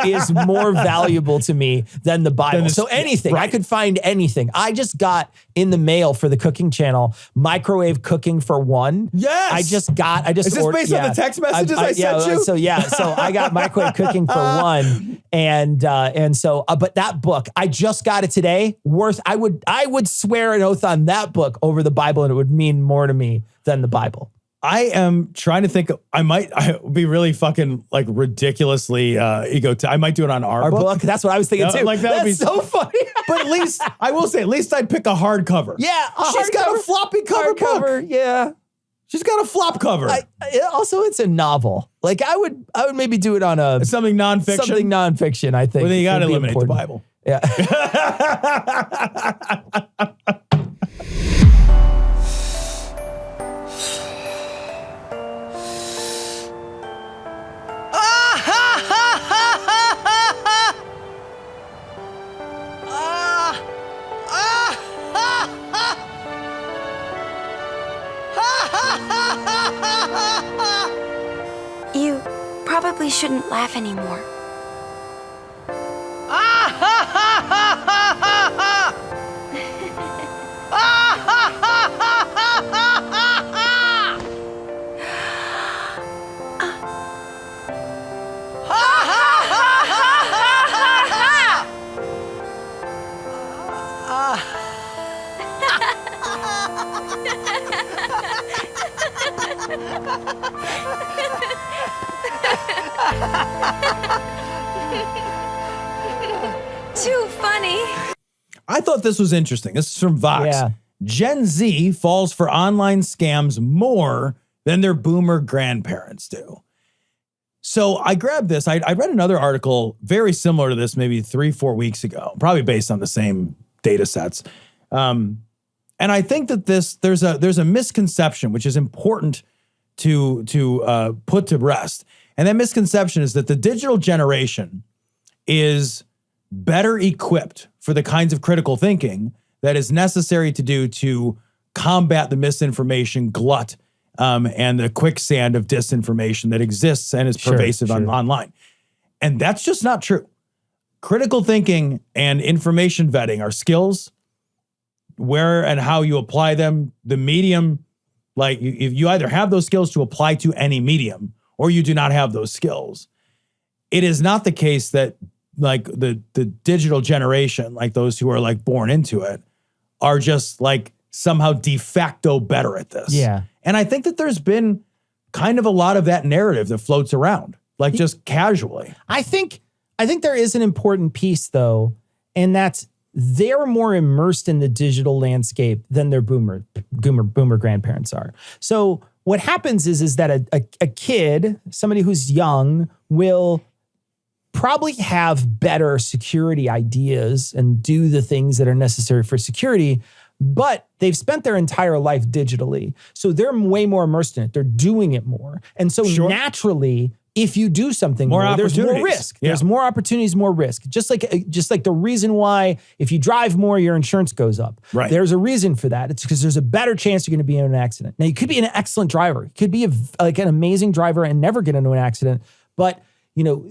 is more valuable to me than the Bible. So anything, I could find anything. I just got in the mail for the cooking channel, Microwave Cooking for One. Yes. Is this ordered, based on the text messages I sent you? So I got Microwave Cooking for One. And so, but that book, I just got it today, I would swear an oath on that book over the Bible, and it would mean more to me than the Bible. I am trying to think. I would be really fucking like ridiculously I might do it on our book. That's what I was thinking too. Like that would be so funny. But at least I will say, at least I'd pick a hardcover. Yeah, she's got a floppy cover book. Yeah, she's got a flop cover. Also, it's a novel. Like I would maybe do it on something nonfiction. Something nonfiction. I think. Well, then you got to eliminate the Bible. Yeah. You probably shouldn't laugh anymore. Too funny. I thought this was interesting. This is from Vox. Yeah. Gen Z falls for online scams more than their boomer grandparents do. So I grabbed this. I read another article very similar to this maybe 3-4 weeks ago, probably based on the same data sets. And I think that there's a misconception which is important to put to rest. And that misconception is that the digital generation is better equipped for the kinds of critical thinking that is necessary to do to combat the misinformation glut and the quicksand of disinformation that exists and is pervasive online. And that's just not true. Critical thinking and information vetting are skills. Where and how you apply them, the medium, like if you either have those skills to apply to any medium or you do not have those skills. It is not the case that like the digital generation, like those who are like born into it, are just like somehow de facto better at this. Yeah. And I think that there's been kind of a lot of that narrative that floats around, like just casually. I think there is an important piece though, and that's they're more immersed in the digital landscape than their boomer grandparents are. So what happens is that a kid, somebody who's young, will probably have better security ideas and do the things that are necessary for security, but they've spent their entire life digitally. So they're way more immersed in it. They're doing it more. And so naturally, if you do something more, there's more risk. Yeah. There's more opportunities, more risk. Just like the reason why if you drive more, your insurance goes up. Right. There's a reason for that. It's because there's a better chance you're going to be in an accident. Now, you could be an excellent driver. You could be like an amazing driver and never get into an accident. But you know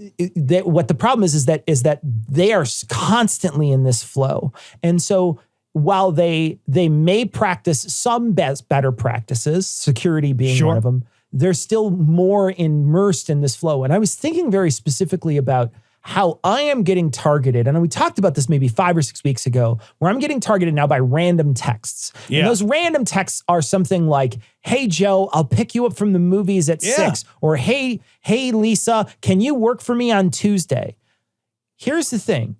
what the problem is that they are constantly in this flow, and so while they may practice some better practices, security being one of them, they're still more immersed in this flow. And I was thinking very specifically about how I am getting targeted. And we talked about this maybe 5 or 6 weeks ago, where I'm getting targeted now by random texts. Yeah. And those random texts are something like, hey, Joe, I'll pick you up from the movies at 6. Or, hey, Lisa, can you work for me on Tuesday? Here's the thing.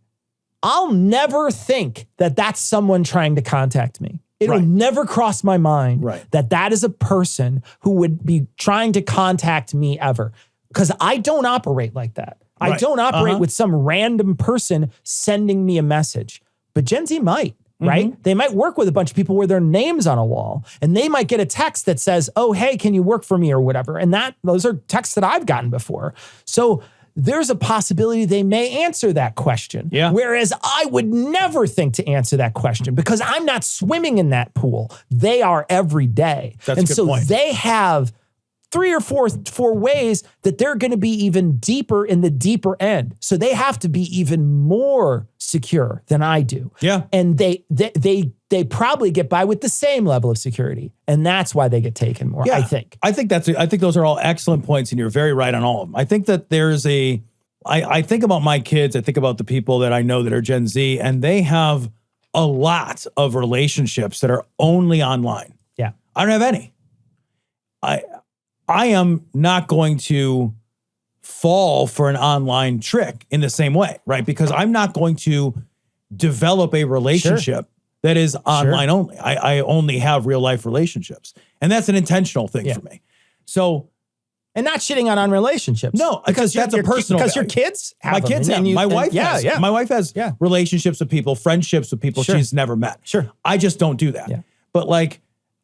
I'll never think that that's someone trying to contact me. It'll never cross my mind that is a person who would be trying to contact me ever. Because I don't operate like that. I don't operate with some random person sending me a message. But Gen Z might, right? They might work with a bunch of people where their name's on a wall. And they might get a text that says, oh, hey, can you work for me or whatever? And those are texts that I've gotten before. So there's a possibility they may answer that question. Yeah. Whereas I would never think to answer that question because I'm not swimming in that pool. They are every day. That's a good point. They have 3 or 4 ways that they're going to be even deeper in the deeper end. So they have to be even more secure than I do. Yeah. And they probably get by with the same level of security. And that's why they get taken more, I think. I think those are all excellent points, and you're very right on all of them. I think that there's I think about my kids, I think about the people that I know that are Gen Z, and they have a lot of relationships that are only online. Yeah. I don't have any. I am not going to fall for an online trick in the same way, right? Because I'm not going to develop a relationship that is online only. I only have real life relationships. And that's an intentional thing for me. So, and not shitting on relationships. No, because that's a personal because value. your kids have my them, kids have. My wife has. My wife has relationships with people, friendships with people she's never met. I just don't do that. But like,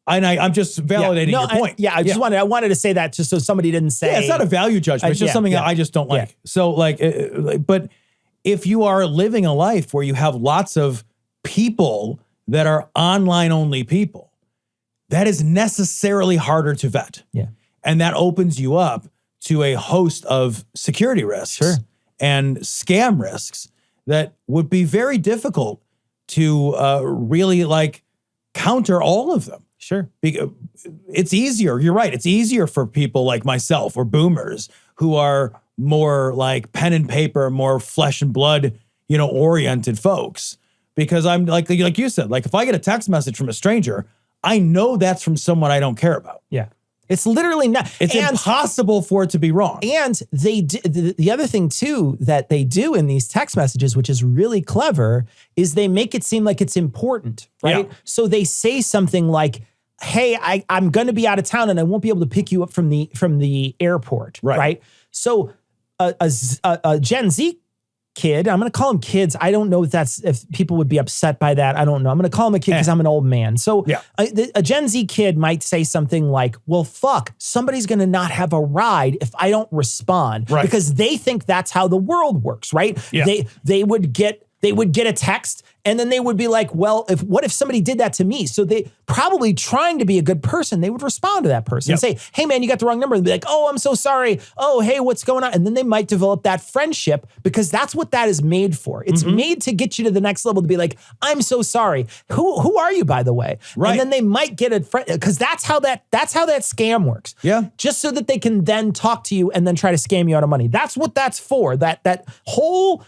I'm just validating your point. I just wanted to say that just so somebody didn't say. Yeah, it's not a value judgment. It's just something that I just don't like. So like, but if you are living a life where you have lots of people that are online only people, that is necessarily harder to vet. Yeah. And that opens you up to a host of security risks and scam risks that would be very difficult to really like counter all of them. It's easier. You're right. It's easier for people like myself or boomers who are more like pen and paper, more flesh and blood, oriented folks. Because I'm like you said, like if I get a text message from a stranger, I know that's from someone I don't care about. Yeah. It's literally not. It's impossible for it to be wrong. And they the other thing too that they do in these text messages, which is really clever, is they make it seem like it's important, right? Yeah. So they say something like, "Hey, I'm going to be out of town and I won't be able to pick you up from the airport," right? So a Gen Z kid, I'm going to call them kids. I don't know if people would be upset by that. I don't know. I'm going to call him a kid because I'm an old man. So a Gen Z kid might say something like, well, fuck, somebody's going to not have a ride if I don't respond. Because they think that's how the world works, right? Yeah. They would get a text and then they would be like, well, what if somebody did that to me? So they probably trying to be a good person, they would respond to that person and say, hey man, you got the wrong number. And be like, oh, I'm so sorry. Oh, hey, what's going on? And then they might develop that friendship because that's what that is made for. It's made to get you to the next level to be like, I'm so sorry. Who are you, by the way? Right. And then they might get a friend because that's how that scam works. Yeah. Just so that they can then talk to you and then try to scam you out of money. That's what that's for. That whole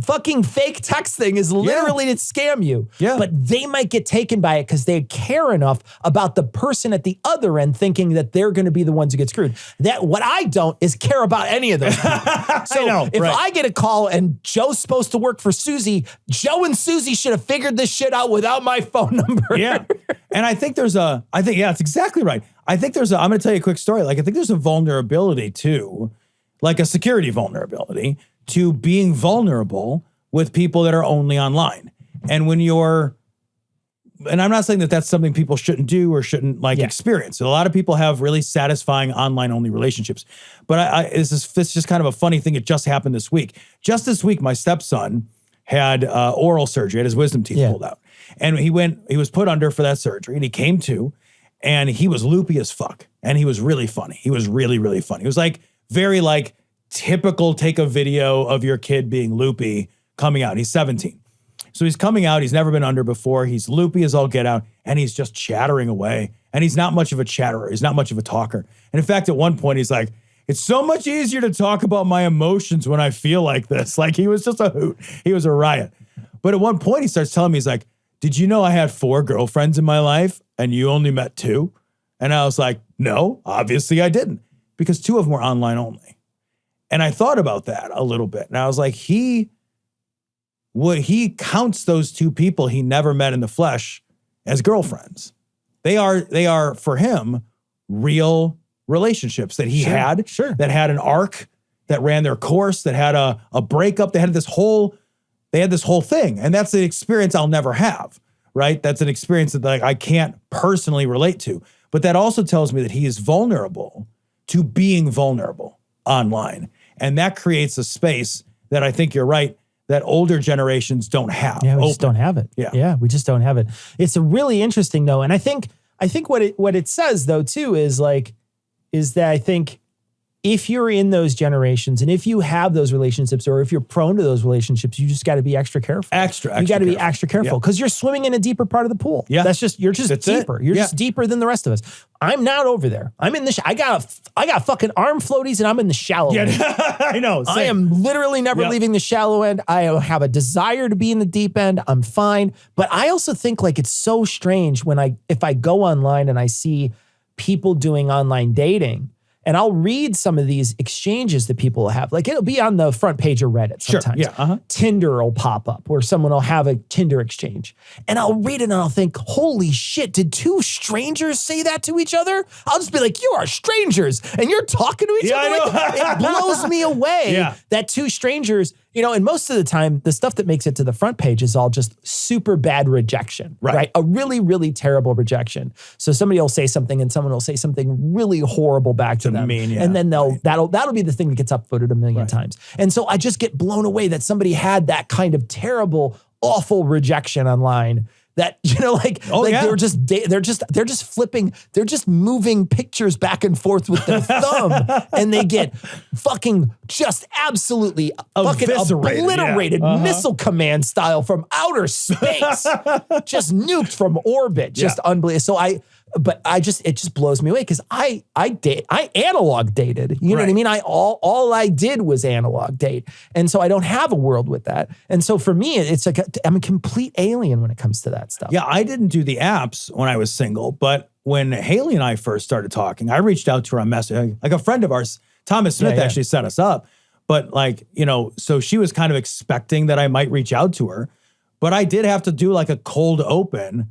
fucking fake text thing is literally to scam you. Yeah. But they might get taken by it because they care enough about the person at the other end thinking that they're going to be the ones who get screwed. That what I don't is care about any of those people. So if I get a call and Joe's supposed to work for Susie, Joe and Susie should have figured this shit out without my phone number. Yeah. And I think it's exactly right. I'm going to tell you a quick story. Like I think there's a vulnerability too, like a security vulnerability to being vulnerable with people that are only online. And and I'm not saying that that's something people shouldn't do or shouldn't experience. A lot of people have really satisfying online only relationships. But this is just kind of a funny thing. It just happened this week. Just this week, my stepson had oral surgery, had his wisdom teeth pulled out. And he was put under for that surgery and he came to, and he was loopy as fuck. And he was really funny. He was really, really funny. He was like, very like, typical take a video of your kid being loopy coming out. He's 17. So he's coming out. He's never been under before. He's loopy as all get out. And he's just chattering away. And he's not much of a chatterer. He's not much of a talker. And in fact, at one point, he's like, it's so much easier to talk about my emotions when I feel like this. Like he was just a hoot. He was a riot. But at one point, he starts telling me, he's like, did you know I had 4 girlfriends in my life and you only met 2? And I was like, no, obviously I didn't. Because 2 of them were online only. And I thought about that a little bit. And I was like, he counts those 2 people he never met in the flesh as girlfriends. They are for him real relationships that he had, that had an arc, that ran their course, that had a breakup. They had this whole thing. And that's the experience I'll never have, right? That's an experience that I can't personally relate to. But that also tells me that he is vulnerable to being vulnerable online. And that creates a space that I think you're right, that older generations don't have. Yeah, we just don't have it. Yeah, we just don't have it. It's a really interesting though. And I think what it says though too is that I think if you're in those generations and if you have those relationships or if you're prone to those relationships, you just got to be extra careful. You got to be extra careful because you're swimming in a deeper part of the pool. Yeah. You're just deeper. You're just deeper than the rest of us. I'm not over there. I'm in the, I got fucking arm floaties and I'm in the shallow end. I know. Same. I am literally never leaving the shallow end. I have a desire to be in the deep end. I'm fine. But I also think like it's so strange if I go online and I see people doing online dating and I'll read some of these exchanges that people have. Like it'll be on the front page of Reddit sometimes. Sure, yeah, Tinder will pop up where someone will have a Tinder exchange. And I'll read it and I'll think, holy shit, did two strangers say that to each other? I'll just be like, you are strangers and you're talking to each other. I know. Like, it blows me away that two strangers, you know, and most of the time, the stuff that makes it to the front page is all just super bad rejection, right? A really, really terrible rejection. So somebody will say something and someone will say something really horrible back to them. Mean, and then that'll be the thing that gets upvoted a million times. And so I just get blown away that somebody had that kind of terrible, awful rejection online. That, you know, they're just flipping, they're just moving pictures back and forth with their thumb, and they get fucking just absolutely fucking obliterated, missile command style from outer space, just nuked from orbit, just unbelievable. So it just blows me away because I analog dated. You know what I mean? All I did was analog date. And so I don't have a world with that. And so for me, it's like I'm a complete alien when it comes to that stuff. Yeah, I didn't do the apps when I was single, but when Haley and I first started talking, I reached out to her on Messenger. Like a friend of ours, Thomas Smith, actually set us up. But like, you know, so she was kind of expecting that I might reach out to her. But I did have to do like a cold open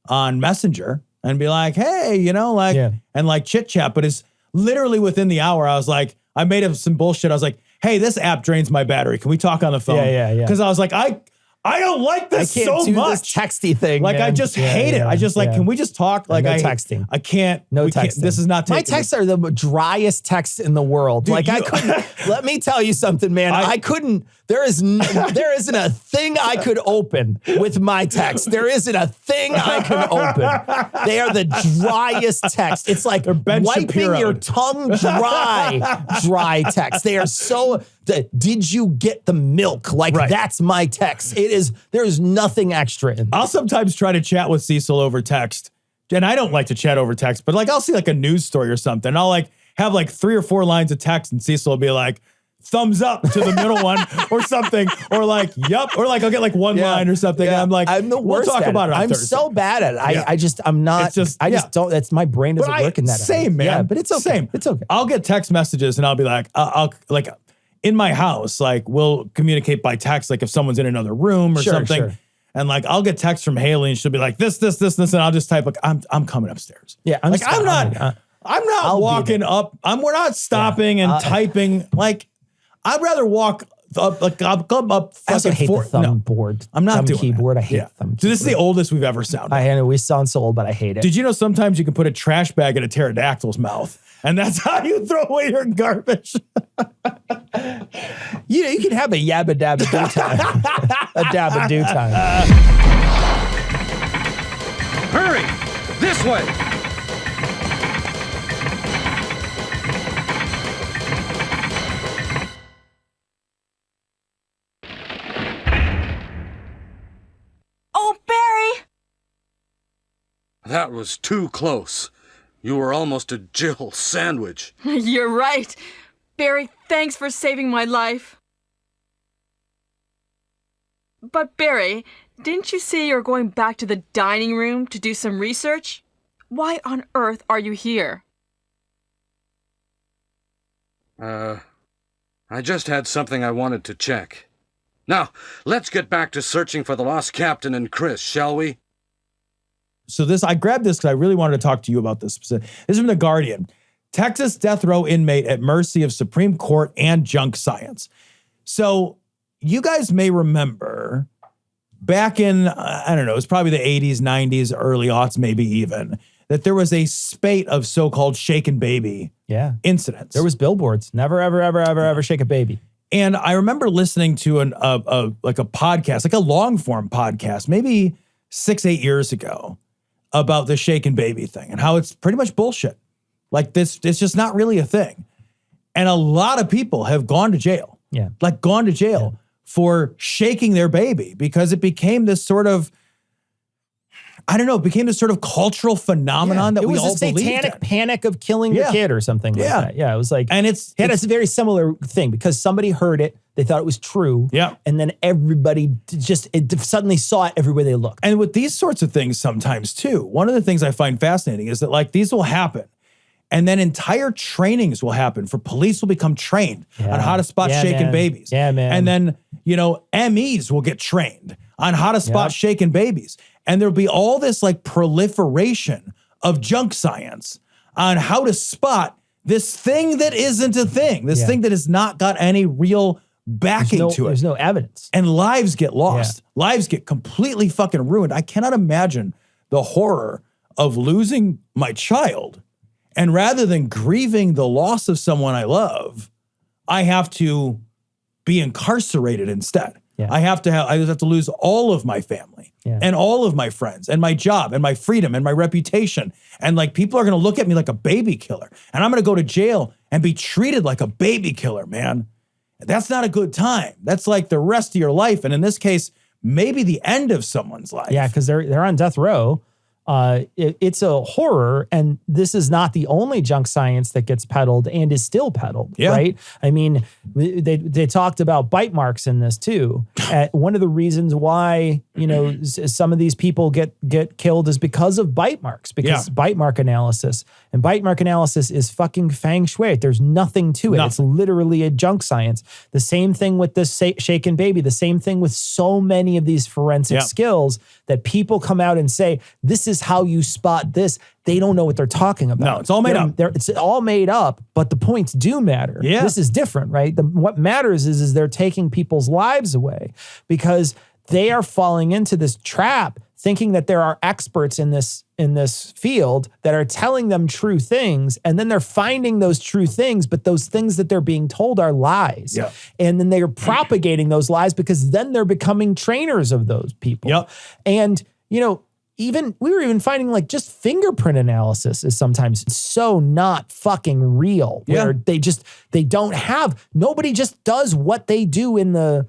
on Messenger and be like, hey, you know, like, and like chit chat. But it's literally within the hour, I was like, I made up some bullshit. I was like, hey, this app drains my battery. Can we talk on the phone? Because I was like, I don't like this so much. This texty thing. Like, man. I just hate it. I just like, can we just talk? Like, texting. I can't. No texting. This is not my texts are the driest texts in the world. Dude, like, I couldn't. Let me tell you something, man. I couldn't. There isn't a thing I could open with my text. There isn't a thing I can open. They are the driest text. It's like wiping your tongue dry text. They are so. Did you get the milk? Like that's my text. There's nothing extra in there. I'll sometimes try to chat with Cecil over text. And I don't like to chat over text, but like I'll see like a news story or something. And I'll like have like 3 or 4 lines of text and Cecil will be like, thumbs up to the middle one or something. Or like, yup. Or like I'll get like one line or something. And I'm like, I'm the worst we'll talk about it on I'm Thursday. so bad at it. I'm not. I just don't. That's my brain doesn't work in that. Same, man. Yeah, but it's okay. Same. It's okay. I'll get text messages and I'll be like, I'll like, in my house, like we'll communicate by text, like if someone's in another room or something. Sure. And like, I'll get text from Haley and she'll be like, this. And I'll just type like, I'm coming upstupstairs. Yeah. I'm not walking up. We're not stopping and typing. Like, I'd rather walk up, like I'll come up. I also hate the thumb board. I'm not doing keyboard. That. I hate thumb keyboard. So this is the oldest we've ever sounded. I know we sound so old, but I hate it. Did you know sometimes you can put a trash bag in a pterodactyl's mouth? And that's how you throw away your garbage. You can have a yabba dabba do time. A dabba do time. Hurry! This way! Oh, Barry! That was too close. You were almost a Jill sandwich. You're right. Barry, thanks for saving my life. But Barry, didn't you say you're going back to the dining room to do some research? Why on earth are you here? I just had something I wanted to check. Now, let's get back to searching for the lost captain and Chris, shall we? So I grabbed this because I really wanted to talk to you about this. This is from The Guardian. Texas death row inmate at mercy of Supreme Court and junk science. So you guys may remember back in, I don't know, it's probably the 80s, 90s, early aughts, maybe even, that there was a spate of so-called shake and baby incidents. There was billboards. Never, ever, ever, ever, ever shake a baby. And I remember listening to a podcast, like a long form podcast, maybe 6-8 years ago, about the shake and baby thing and how it's pretty much bullshit. Like this, it's just not really a thing. And a lot of people have gone to jail. Yeah. Like gone to jail for shaking their baby because it became this sort of, I don't know, it became this sort of cultural phenomenon that we all believed in. It was a satanic panic of killing the kid or something like that. Yeah, it was like, and it had a very similar thing because somebody heard it, they thought it was true. Yeah. And then everybody suddenly saw it everywhere they looked. And with these sorts of things sometimes too, one of the things I find fascinating is that like these will happen. And then entire trainings will happen for police will become trained on how to spot shaken babies. Yeah, man. And then, MEs will get trained on how to spot shaken babies. And there'll be all this like proliferation of junk science on how to spot this thing that isn't a thing, this thing that has not got any real backing to it. There's no evidence. And lives get lost. Lives get completely fucking ruined. I cannot imagine the horror of losing my child. And rather than grieving the loss of someone I love, I have to be incarcerated instead. I just have to lose all of my family and all of my friends and my job and my freedom and my reputation. And like people are going to look at me like a baby killer. And I'm going to go to jail and be treated like a baby killer, man. That's not a good time. That's like the rest of your life. And in this case, maybe the end of someone's life. Yeah, because they're on death row. It's a horror, and this is not the only junk science that gets peddled and is still peddled, right? I mean, they talked about bite marks in this too. One of the reasons why, some of these people get killed is because of bite marks, because bite mark analysis. And bite mark analysis is fucking feng shui. There's nothing to it. It's literally a junk science. The same thing with this shaken baby. The same thing with so many of these forensic skills that people come out and say, this is how you spot this. They don't know what they're talking about. No, it's all made up. It's all made up, but the points do matter. Yeah. This is different, right? What matters is they're taking people's lives away because they are falling into this trap thinking that there are experts in this field that are telling them true things, and then they're finding those true things, but those things that they're being told are lies. Yeah. And then they're propagating those lies because then they're becoming trainers of those people. Yep. And, we were even finding like just fingerprint analysis is sometimes so not fucking real. Where nobody just does what they do in the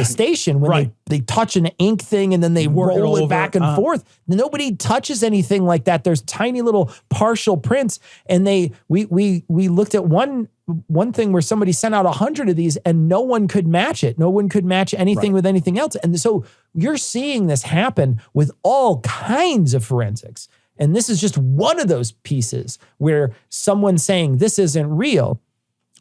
station when they touch an ink thing and then they roll it back and forth. Nobody touches anything like that. There's tiny little partial prints. And we looked at one thing where somebody sent out 100 of these and no one could match it. No one could match anything with anything else. And so you're seeing this happen with all kinds of forensics. And this is just one of those pieces where someone's saying this isn't real.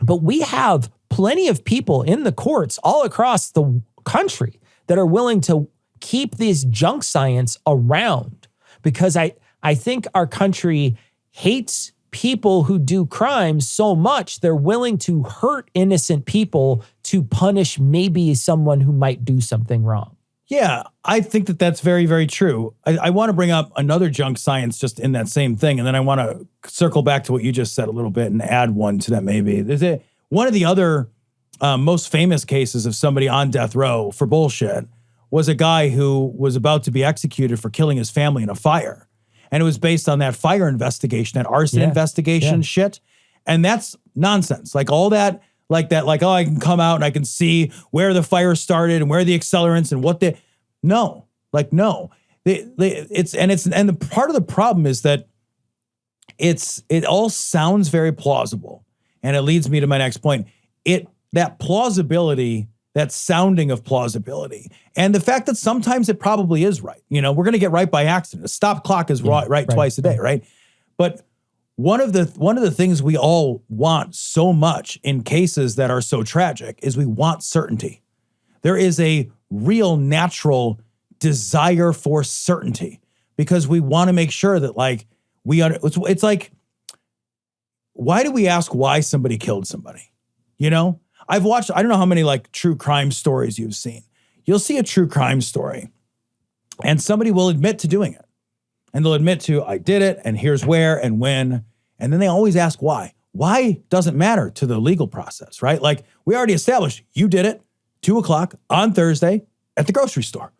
But we have plenty of people in the courts all across the country that are willing to keep these junk science around because I think our country hates people who do crimes so much they're willing to hurt innocent people to punish maybe someone who might do something wrong. Yeah, I think that that's very, very true. I want to bring up another junk science just in that same thing, and then I want to circle back to what you just said a little bit and add one to that maybe. One of the other most famous cases of somebody on death row for bullshit was a guy who was about to be executed for killing his family in a fire. And it was based on that fire investigation, that arson investigation shit. And that's nonsense. Like all that, like, oh, I can come out and I can see where the fire started and where the accelerants and what no. The part of the problem is that it all sounds very plausible. And it leads me to my next point. That plausibility, that sounding of plausibility, and the fact that sometimes it probably is right. We're going to get right by accident. A stop clock is right twice a day, right? But one of the things we all want so much in cases that are so tragic is we want certainty. There is a real natural desire for certainty because we want to make sure that it's like, why do we ask why somebody killed somebody? I've watched, I don't know how many like true crime stories you've seen. You'll see a true crime story and somebody will admit to doing it. And they'll admit to, I did it and here's where and when. And then they always ask why. Why doesn't matter to the legal process, right? Like we already established you did it 2:00 on Thursday at the grocery store.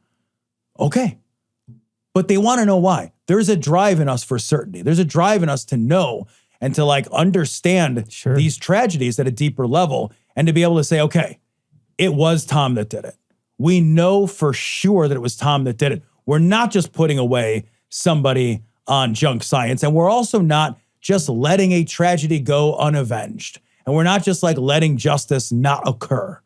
Okay. But they want to know why. There's a drive in us for certainty. There's a drive in us to know and to like understand these tragedies at a deeper level and to be able to say, okay, it was Tom that did it. We know for sure that it was Tom that did it. We're not just putting away somebody on junk science, and we're also not just letting a tragedy go unavenged. And we're not just like letting justice not occur.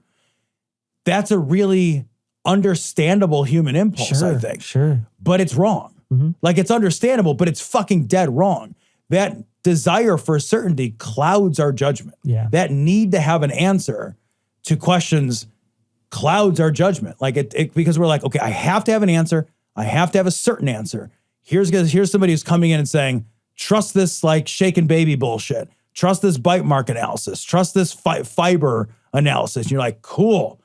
That's a really understandable human impulse, I think. Sure. But it's wrong. Like it's understandable, but it's fucking dead wrong. that desire for certainty clouds our judgment. Yeah. That need to have an answer to questions clouds our judgment. Like because we're like, okay, I have to have an answer. I have to have a certain answer. Here's somebody who's coming in and saying, trust this like shaken baby bullshit. Trust this bite mark analysis. Trust this fiber analysis. And you're like, cool.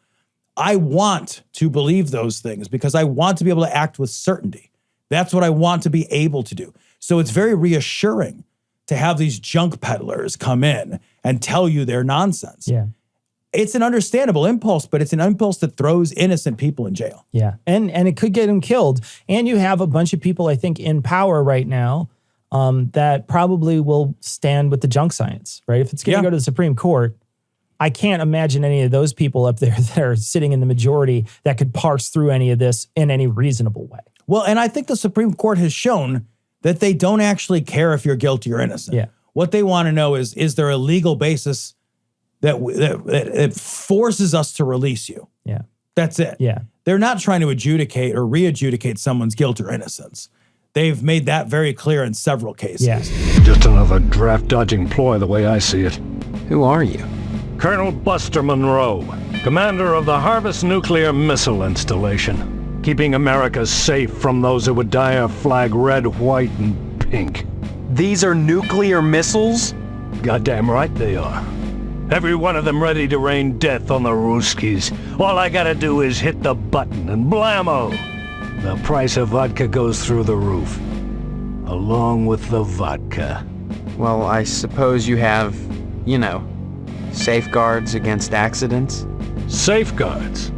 I want to believe those things because I want to be able to act with certainty. That's what I want to be able to do. So it's very reassuring to have these junk peddlers come in and tell you their nonsense. Yeah. It's an understandable impulse, but it's an impulse that throws innocent people in jail. Yeah. And it could get them killed. And you have a bunch of people, I think, in power right now that probably will stand with the junk science, right? If it's going to go to the Supreme Court, I can't imagine any of those people up there that are sitting in the majority that could parse through any of this in any reasonable way. Well, and I think the Supreme Court has shown that they don't actually care if you're guilty or innocent. Yeah. What they want to know is there a legal basis that forces us to release you? Yeah. That's it. Yeah. They're not trying to adjudicate or re-adjudicate someone's guilt or innocence. They've made that very clear in several cases. Yeah. Just another draft-dodging ploy the way I see it. Who are you? Colonel Buster Monroe, commander of the Harvest Nuclear Missile Installation, keeping America safe from those who would dye our flag red, white, and pink. These are nuclear missiles? Goddamn right they are. Every one of them ready to rain death on the Ruskies. All I gotta do is hit the button and blammo! The price of vodka goes through the roof. Along with the vodka. Well, I suppose you have, safeguards against accidents? Safeguards?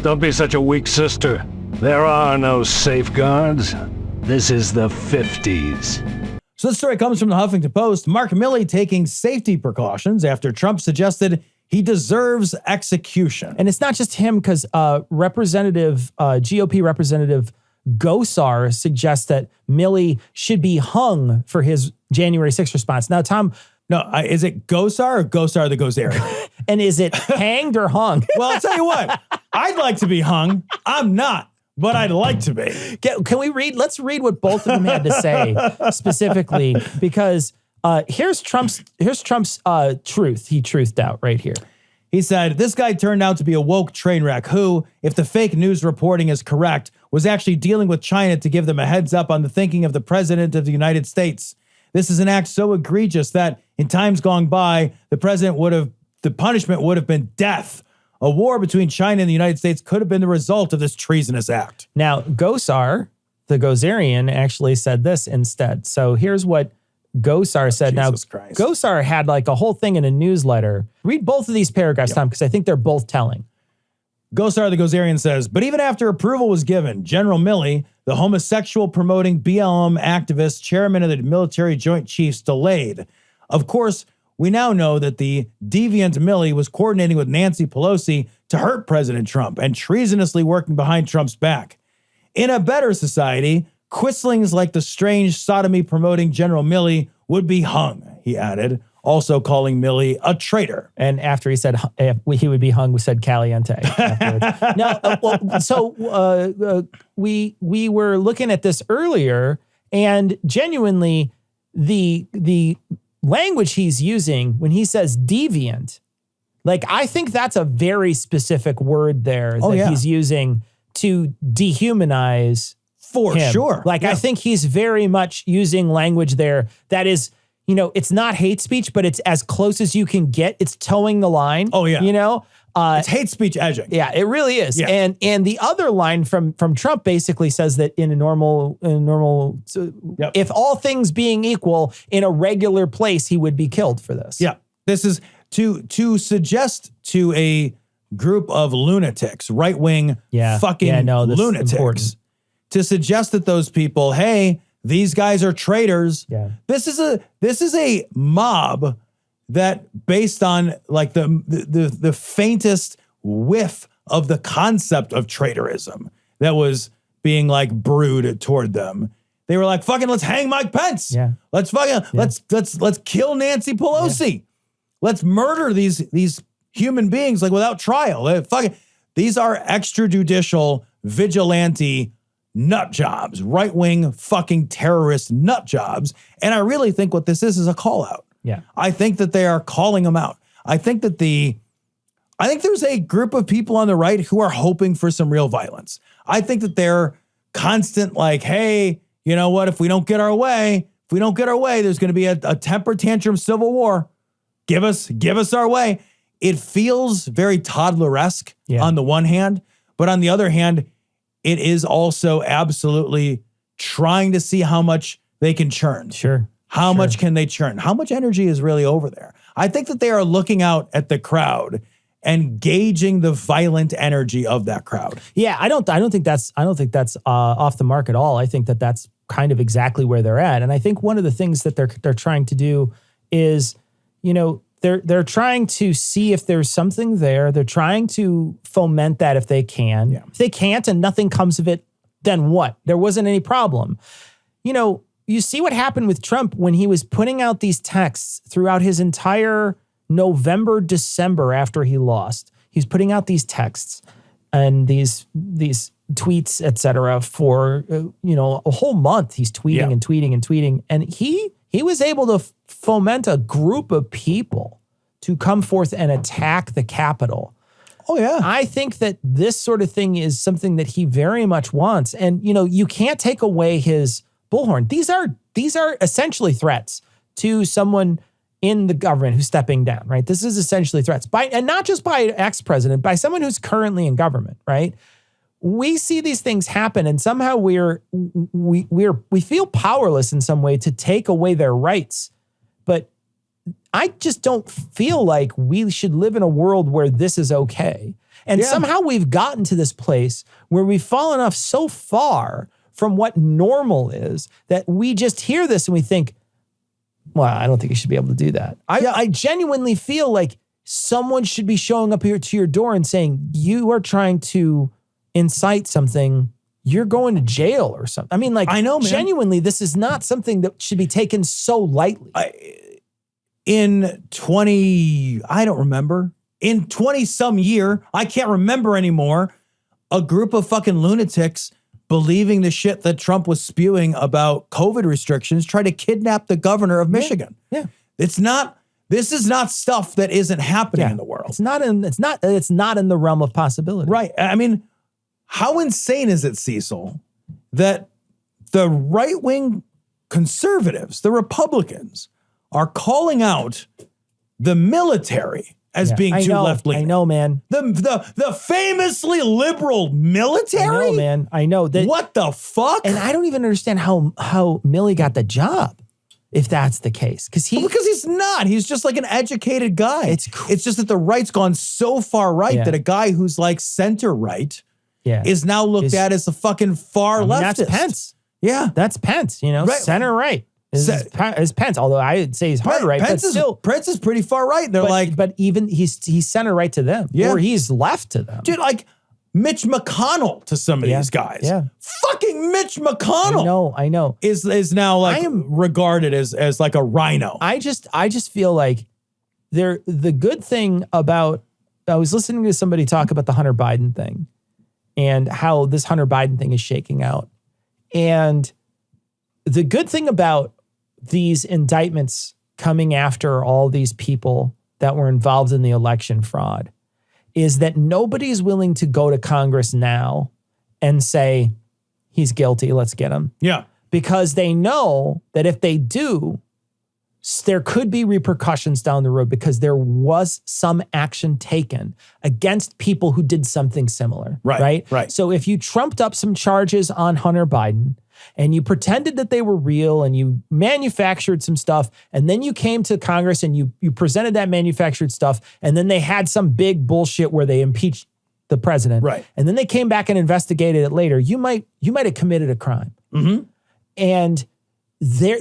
Don't be such a weak sister. There are no safeguards. This is the 50s. So this story comes from the Huffington Post. Mark Milley taking safety precautions after Trump suggested he deserves execution. And it's not just him, because GOP Representative Gosar suggests that Milley should be hung for his January 6th response. Now, Tom... No, is it Gosar or Gosar the Gozerian? And is it hanged or hung? Well, I'll tell you what. I'd like to be hung. I'm not, but I'd like to be. Can we read? Let's read what both of them had to say specifically, because here's Trump's truth. He truthed out right here. He said, this guy turned out to be a woke train wreck who, if the fake news reporting is correct, was actually dealing with China to give them a heads up on the thinking of the president of the United States. This is an act so egregious that in times gone by, the punishment would have been death. A war between China and the United States could have been the result of this treasonous act. Now, Gosar, the Gozerian, actually said this instead. So here's what Gosar said. Jesus Christ. Gosar had like a whole thing in a newsletter. Read both of these paragraphs, Tom, because I think they're both telling. Gosar the Gozerian says, but even after approval was given, General Milley, the homosexual-promoting BLM activist, chairman of the Military Joint Chiefs, delayed. Of course, we now know that the deviant Milley was coordinating with Nancy Pelosi to hurt President Trump and treasonously working behind Trump's back. In a better society, quislings like the strange sodomy-promoting General Milley would be hung, he added, also calling Milley a traitor. And after he said he would be hung, we said caliente. We were looking at this earlier, and genuinely, the language he's using when he says deviant, like, I think that's a very specific word there that he's using to dehumanize him. Sure. Like, I think he's very much using language there that is, it's not hate speech, but it's as close as you can get. It's towing the line. Oh, yeah. It's hate speech edging. Yeah, it really is. Yeah. And the other line from Trump basically says that in a normal, if all things being equal, in a regular place, he would be killed for this. Yeah. This is to suggest to a group of lunatics, right-wing lunatics, to suggest that those people, hey, these guys are traitors. Yeah. This is a mob that, based on like the faintest whiff of the concept of traitorism that was being like brewed toward them, they were like, fucking, let's hang Mike Pence. Yeah. Let's kill Nancy Pelosi. Yeah. Let's murder these human beings like without trial. These are extrajudicial vigilante nut jobs, right-wing fucking terrorist nut jobs. And I really think what this is a call out. Yeah. I think that they are calling them out. I think there's a group of people on the right who are hoping for some real violence. I think that they're constant like, hey, you know what? If we don't get our way, there's going to be a temper tantrum civil war. Give us our way. It feels very toddler-esque on the one hand, but on the other hand, it is also absolutely trying to see how much they can churn. Sure. How much can they churn? How much energy is really over there? I think that they are looking out at the crowd and gauging the violent energy of that crowd. Yeah, I don't think that's off the mark at all. I think that that's kind of exactly where they're at. And I think one of the things that they're trying to do is, you know, they're trying to see if there's something there. They're trying to foment that if they can. Yeah. If they can't and nothing comes of it, then what? There wasn't any problem. You know, you see what happened with Trump when he was putting out these texts throughout his entire November, December after he lost. He's putting out these texts and these tweets, etc. for a whole month. He's tweeting and tweeting and tweeting, and he was able to foment a group of people to come forth and attack the Capitol. Oh yeah, I think that this sort of thing is something that he very much wants, and you can't take away his bullhorn. These are essentially threats to someone in the government who's stepping down, right? This is essentially threats and not just by an ex-president, by someone who's currently in government, right? We see these things happen, and somehow we feel powerless in some way to take away their rights. But I just don't feel like we should live in a world where this is okay. And somehow we've gotten to this place where we've fallen off so far from what normal is that we just hear this and we think, well, I don't think you should be able to do that. I genuinely feel like someone should be showing up here to your door and saying, you are trying to incite something, you're going to jail or something. I mean, like, I know, man. Genuinely, this is not something that should be taken so lightly. In 20 some year, I can't remember anymore, a group of fucking lunatics believing the shit that Trump was spewing about COVID restrictions tried to kidnap the governor of Michigan. Yeah. This is not stuff that isn't happening in the world. It's not in the realm of possibility. Right. I mean, how insane is it, Cecil, that the right-wing conservatives, the Republicans, are calling out the military as being too left-leaning? I know, man. The famously liberal military? I know, man. I know. What the fuck? And I don't even understand how Milley got the job, if that's the case. Because he's not. He's just like an educated guy. It's just that the right's gone so far right that a guy who's like center-right is now looked at as a fucking far leftist. That's Pence. Yeah. That's Pence, right. Center-right. Is Pence, although I would say he's hard right, Pence is pretty far right. But even he's center right to them, or he's left to them. Dude, like Mitch McConnell to some of these guys. Yeah, fucking Mitch McConnell. I know. Is now like regarded as like a rhino. I just feel like the good thing about, I was listening to somebody talk about the Hunter Biden thing and how this Hunter Biden thing is shaking out, and the good thing about these indictments coming after all these people that were involved in the election fraud is that nobody's willing to go to Congress now and say, he's guilty, let's get him. Yeah. Because they know that if they do, there could be repercussions down the road because there was some action taken against people who did something similar. Right. So if you trumped up some charges on Hunter Biden and you pretended that they were real and you manufactured some stuff, and then you came to Congress and you presented that manufactured stuff, and then they had some big bullshit where they impeached the president. Right. And then they came back and investigated it later. You might have committed a crime. Mm-hmm. And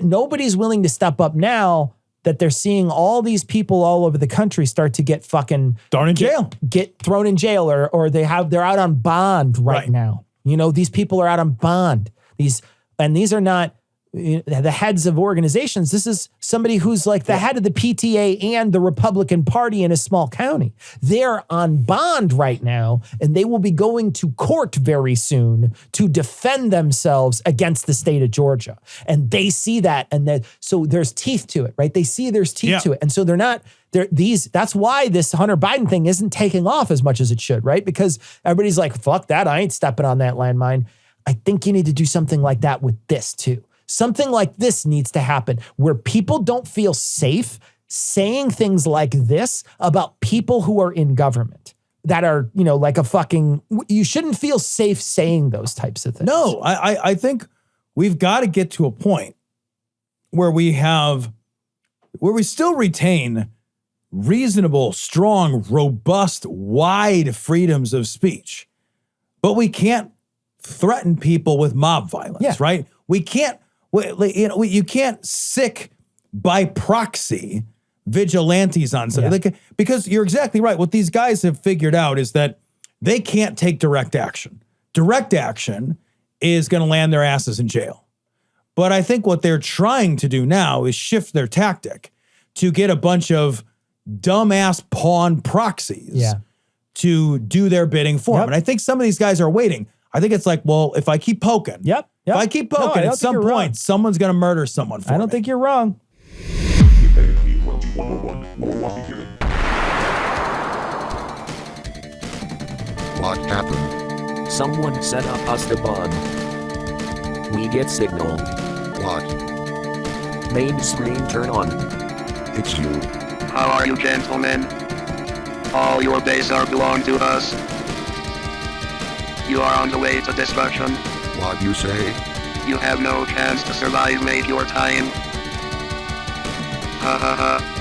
nobody's willing to step up now that they're seeing all these people all over the country start to get fucking thrown in jail, get thrown in jail, or they're out on bond right now. These people are out on bond. These are not the heads of organizations. This is somebody who's like the head of the PTA and the Republican Party in a small county. They're on bond right now, and they will be going to court very soon to defend themselves against the state of Georgia. And they see that, and so there's teeth to it, right? They see there's teeth to it. And so that's why this Hunter Biden thing isn't taking off as much as it should, right? Because everybody's like, fuck that, I ain't stepping on that landmine. I think you need to do something like that with this too. Something like this needs to happen where people don't feel safe saying things like this about people who are in government that are, like you shouldn't feel safe saying those types of things. No, I think we've got to get to a point where we still retain reasonable, strong, robust, wide freedoms of speech, but we can't threaten people with mob violence, right? We can't. You can't sick by proxy vigilantes on something, because you're exactly right. What these guys have figured out is that they can't take direct action. Direct action is going to land their asses in jail. But I think what they're trying to do now is shift their tactic to get a bunch of dumbass pawn proxies to do their bidding for them. And I think some of these guys are waiting. I think it's like, well, if I keep poking, if I keep poking, at some point, someone's going to murder someone for me. I don't think you're wrong. What happened? Someone set up us the bond. We get signal. What? Main screen turn on. It's you. How are you, gentlemen? All your days are belong to us. You are on the way to destruction. What you say? You have no chance to survive, mate, your time. Ha ha ha.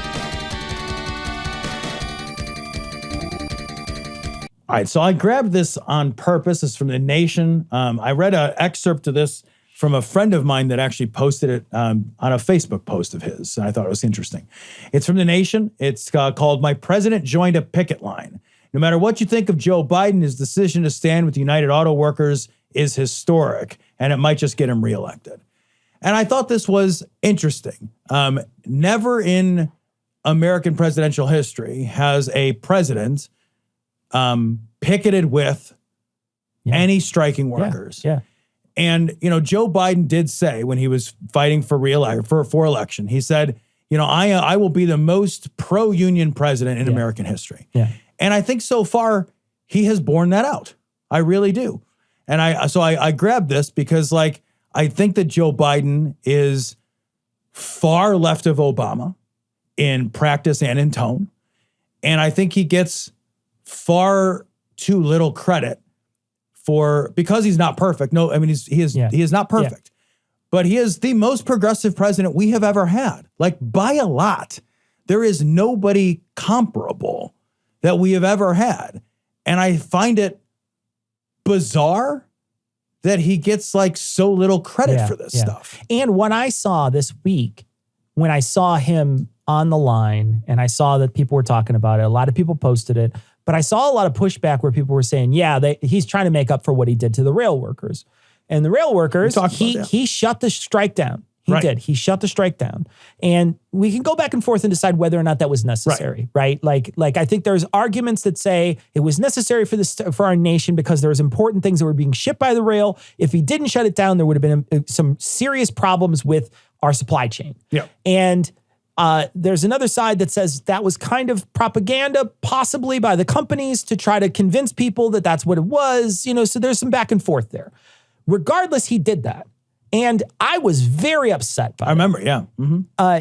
All right, so I grabbed this on purpose. It's from The Nation. I read an excerpt of this from a friend of mine that actually posted it on a Facebook post of his, and I thought it was interesting. It's from The Nation. It's called "My President Joined a Picket Line." No matter what you think of Joe Biden, his decision to stand with the United Auto Workers is historic, and it might just get him reelected. And I thought this was interesting. Never in American presidential history has a president picketed with any striking workers. And, Joe Biden did say when he was fighting for election, he said, I will be the most pro-union president in American history. And I think so far he has borne that out. I really do. And I grabbed this because I think that Joe Biden is far left of Obama in practice and in tone. And I think he gets far too little credit because he's not perfect. No, I mean, he is not perfect, but he is the most progressive president we have ever had, by a lot. There is nobody comparable that we have ever had. And I find it bizarre that he gets so little credit for this stuff. And what I saw this week, when I saw him on the line and I saw that people were talking about it, a lot of people posted it, but I saw a lot of pushback where people were saying, he's trying to make up for what he did to the rail workers. And the rail workers, he shut the strike down. He did. He shut the strike down. And we can go back and forth and decide whether or not that was necessary, right? Like I think there's arguments that say it was necessary for our nation because there was important things that were being shipped by the rail. If he didn't shut it down, there would have been some serious problems with our supply chain. And there's another side that says that was kind of propaganda, possibly by the companies to try to convince people that that's what it was, so there's some back and forth there. Regardless, he did that. And I was very upset by it. I remember,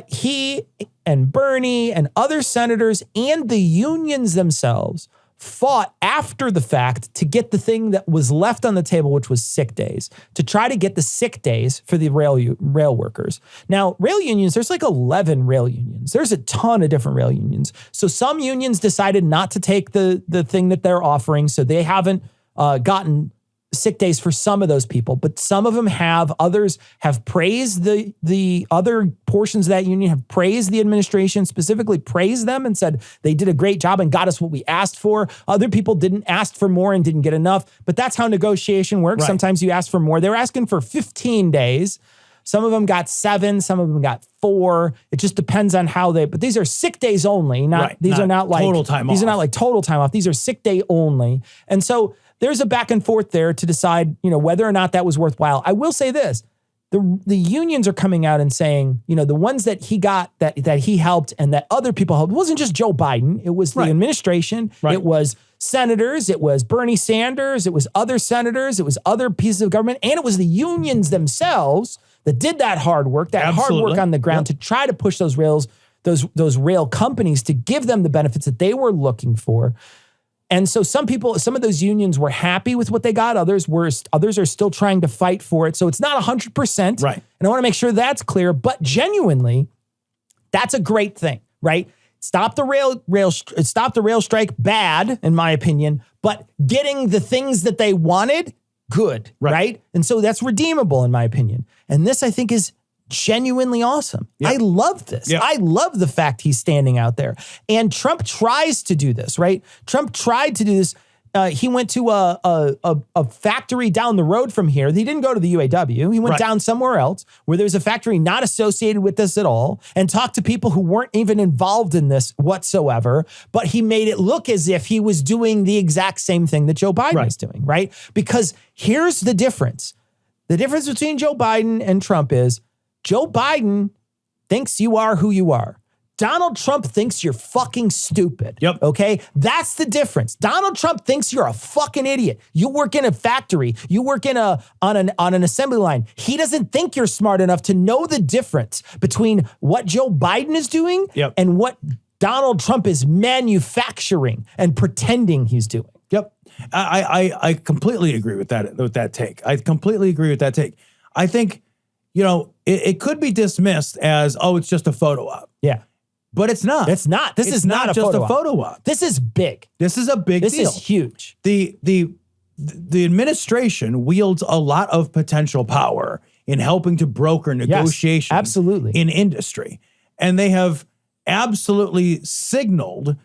he and Bernie and other senators and the unions themselves fought after the fact to get the thing that was left on the table, which was sick days, to try to get the sick days for the rail workers. Now, rail unions, there's 11 rail unions. There's a ton of different rail unions. So some unions decided not to take the thing that they're offering, so they haven't gotten sick days for some of those people, but some of them have. Others have praised the other portions of that union, have praised the administration, specifically praised them and said they did a great job and got us what we asked for. Other people didn't ask for more and didn't get enough, but that's how negotiation works. Sometimes you ask for more. They're asking for 15 days. Some of them got 7, some of them got 4. It just depends on how but these are sick days only. These are not like total time off. These are not like total time off. These are sick day only. And so there's a back and forth there to decide, whether or not that was worthwhile. I will say this. The unions are coming out and saying, the ones that he got, that he helped and that other people helped, it wasn't just Joe Biden. It was the administration. Right. It was senators. It was Bernie Sanders. It was other senators. It was other pieces of government. And it was the unions themselves that did that hard work, hard work on the ground to try to push those rails, those rail companies to give them the benefits that they were looking for. And so some of those unions were happy with what they got. Others are still trying to fight for it. So it's not 100%. Right. And I want to make sure that's clear, but genuinely, that's a great thing, right? Stop the rail strike, bad, in my opinion, but getting the things that they wanted, good, right? And so that's redeemable, in my opinion. And this, I think, is genuinely awesome. Yep. I love this. Yep. I love the fact he's standing out there. And Trump tries to do this, right? Trump tried to do this. He went to a factory down the road from here. He didn't go to the UAW. He went down somewhere else where there's a factory not associated with this at all and talked to people who weren't even involved in this whatsoever. But he made it look as if he was doing the exact same thing that Joe Biden is doing, right? Because here's the difference. The difference between Joe Biden and Trump is Joe Biden thinks you are who you are. Donald Trump thinks you're fucking stupid. Yep. Okay? That's the difference. Donald Trump thinks you're a fucking idiot. You work in a factory. You work on an assembly line. He doesn't think you're smart enough to know the difference between what Joe Biden is doing and what Donald Trump is manufacturing and pretending he's doing. Yep. I completely agree with that take. I completely agree with that take. I think, it could be dismissed as, it's just a photo op. Yeah. But it's not. It's not. This is not just a photo op. This is big. This is a big deal. This is huge. The administration wields a lot of potential power in helping to broker negotiations absolutely. In industry. And they have absolutely signaled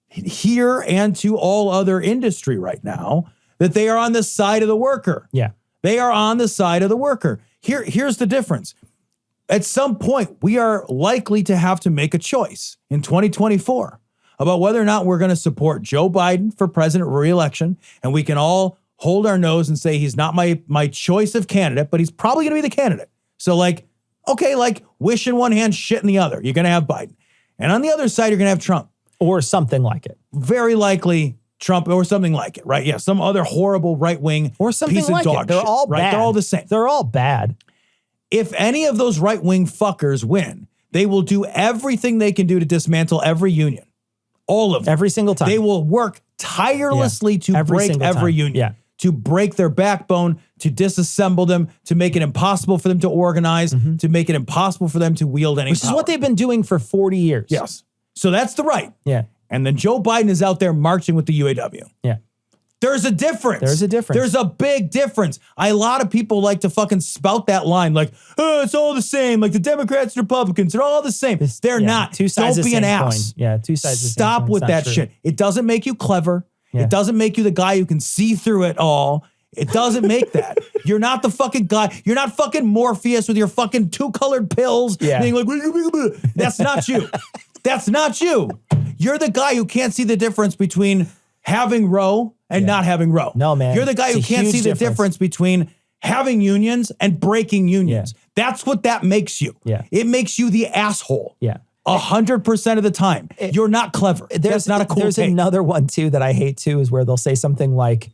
here and to all other industry right now that they are on the side of the worker. Yeah. They are on the side of the worker. Here's the difference. At some point, we are likely to have to make a choice in 2024 about whether or not we're going to support Joe Biden for president re-election, and we can all hold our nose and say he's not my choice of candidate, but he's probably going to be the candidate. So wish in one hand, shit in the other. You're going to have Biden. And on the other side, you're going to have Trump. Or something like it. Very likely Trump or something like it, right? Yeah, some other horrible right-wing or something piece like of dog it. They're shit, all right? bad. They're all the same. They're all bad. If any of those right-wing fuckers win, they will do everything they can do to dismantle every union. All of them. Every single time. They will work tirelessly to break every union. Yeah. To break their backbone, to disassemble them, to make it impossible for them to organize, to make it impossible for them to wield any power. Which is what they've been doing for 40 years. Yes. So that's the right. Yeah. And then Joe Biden is out there marching with the UAW. Yeah. There's a difference. There's a difference. There's a big difference. A lot of people like to fucking spout that line like, it's all the same. Like the Democrats and Republicans, they're all the same. They're not. Two sides Don't be an ass. Coin. Yeah, two sides. Stop with that shit. It doesn't make you clever. Yeah. It doesn't make you the guy who can see through it all. It doesn't make that. You're not the fucking guy. You're not fucking Morpheus with your fucking 2-colored pills. Yeah. Being like, that's not you. That's not you. You're the guy who can't see the difference between having Roe and not having Roe. No, man. You're the guy who can't see the difference between having unions and breaking unions. Yeah. That's what that makes you. Yeah. It makes you the asshole. Yeah. 100% of the time. You're not clever. That's not a cool There's take. another one too that I hate too, is where they'll say something like,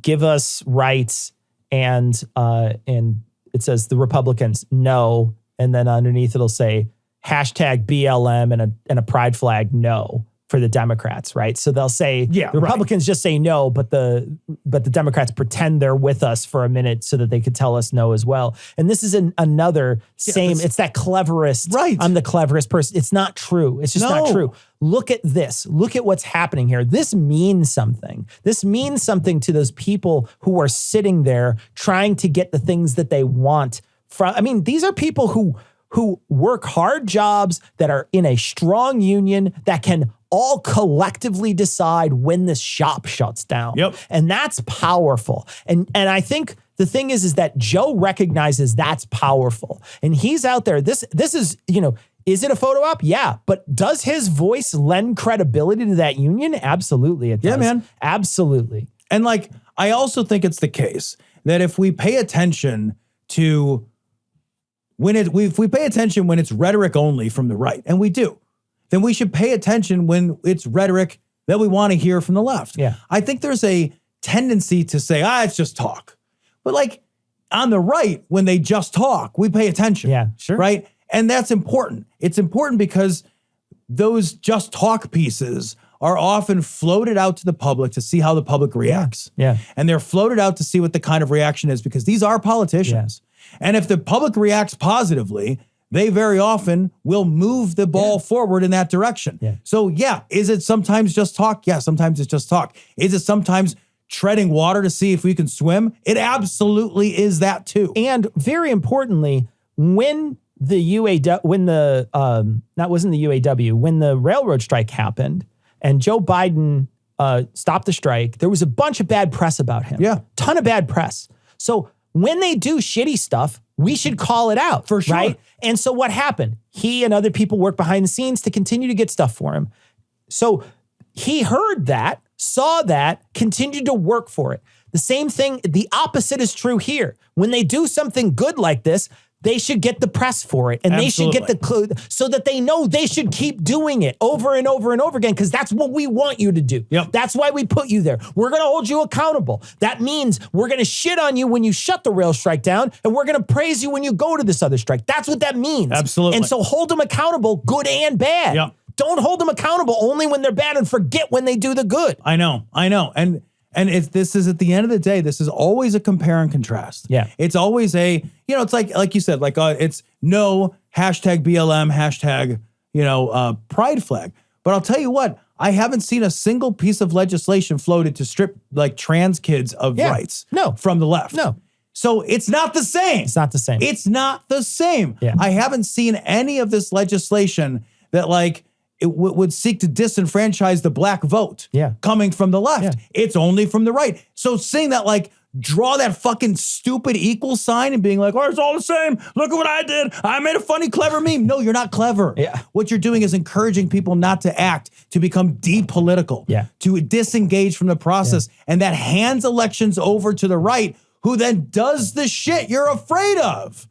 give us rights and it says the Republicans, no. And then underneath it'll say hashtag BLM and a pride flag, no, for the Democrats, right? So they'll say, the Republicans just say no, but the Democrats pretend they're with us for a minute so that they could tell us no as well. And this is another it's that cleverest, right? I'm the cleverest person. It's not true. It's just not true. Look at this. Look at what's happening here. This means something. This means something to those people who are sitting there trying to get the things that they want from. I mean, these are people who work hard jobs that are in a strong union that can all collectively decide when this shop shuts down. Yep. And that's powerful. And I think the thing is that Joe recognizes that's powerful. And he's out there. This is, is it a photo op? Yeah. But does his voice lend credibility to that union? Absolutely it does. Yeah, man. Absolutely. And I also think it's the case that if we pay attention to if we pay attention when it's rhetoric only from the right, and we do, then we should pay attention when it's rhetoric that we want to hear from the left. Yeah. I think there's a tendency to say, it's just talk. But on the right, when they just talk, we pay attention. Yeah, sure. Right? And that's important. It's important because those just talk pieces are often floated out to the public to see how the public reacts. Yeah. And they're floated out to see what the kind of reaction is, because these are politicians. Yeah. And if the public reacts positively, they very often will move the ball forward in that direction. Yeah. So is it sometimes just talk? Yeah, sometimes it's just talk. Is it sometimes treading water to see if we can swim? It absolutely is that too. And very importantly, when the railroad strike happened and Joe Biden stopped the strike, there was a bunch of bad press about him. Yeah. Ton of bad press. So when they do shitty stuff, we should call it out. For sure. Right? And so what happened? He and other people worked behind the scenes to continue to get stuff for him. So he heard that, saw that, continued to work for it. The same thing, the opposite is true here. When they do something good like this, they should get the press for it. And they should get the clue so that they know they should keep doing it over and over and over again, because that's what we want you to do. Yep. That's why we put you there. We're going to hold you accountable. That means we're going to shit on you when you shut the rail strike down, and we're going to praise you when you go to this other strike. That's what that means. Absolutely. And so hold them accountable, good and bad. Yep. Don't hold them accountable only when they're bad and forget when they do the good. I know. And if this is, at the end of the day, this is always a compare and contrast. Yeah. It's always it's like you said, it's no hashtag BLM, hashtag, pride flag. But I'll tell you what, I haven't seen a single piece of legislation floated to strip trans kids of rights. No. From the left. No. So it's not the same. It's not the same. It's not the same. Yeah. I haven't seen any of this legislation that it would seek to disenfranchise the black vote coming from the left. Yeah. It's only from the right. So seeing that, draw that fucking stupid equal sign and being it's all the same. Look at what I did. I made a funny, clever meme. No, you're not clever. Yeah. What you're doing is encouraging people not to act, to become depolitical, to disengage from the process. And that hands elections over to the right, who then does the shit you're afraid of.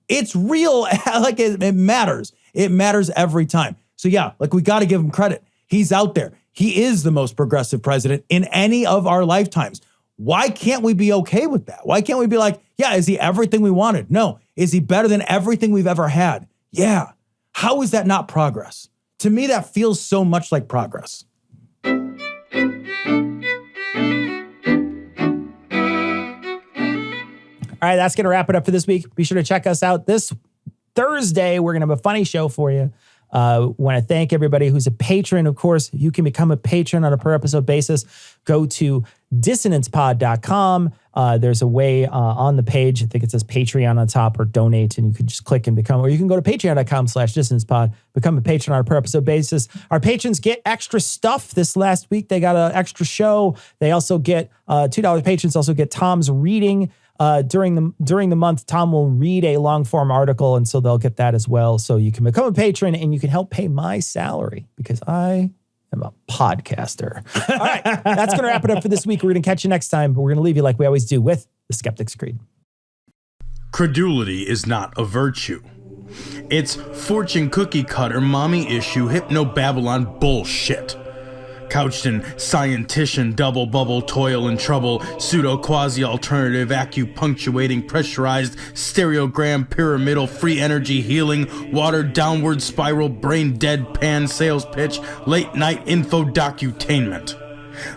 It's real. It matters. It matters every time. So we got to give him credit. He's out there. He is the most progressive president in any of our lifetimes. Why can't we be okay with that? Why can't we be is he everything we wanted? No. Is he better than everything we've ever had? Yeah. How is that not progress? To me, that feels so much like progress. All right, that's going to wrap it up for this week. Be sure to check us out this Thursday. We're going to have a funny show for you. Want to thank everybody who's a patron. Of course, you can become a patron on a per episode basis. Go to dissonancepod.com. There's a way on the page, I think it says Patreon on top, or donate, and you can just click and become, or you can go to patreon.com/dissonancepod, become a patron on a per episode basis. Our patrons get extra stuff. This last week, they got an extra show. They also get, $2 patrons also get Tom's reading. During the month, Tom will read a long form article, and so they'll get that as well. So you can become a patron and you can help pay my salary, because I am a podcaster. All right, that's going to wrap it up for this week. We're going to catch you next time, but we're going to leave you like we always do with the Skeptic's Creed. Credulity is not a virtue. It's fortune cookie cutter, mommy issue, hypno Babylon bullshit. Couched in scientician, double bubble, toil and trouble, pseudo quasi alternative, acupunctuating, pressurized, stereogram, pyramidal, free energy healing, watered downward spiral, brain deadpan sales pitch, late night info docutainment.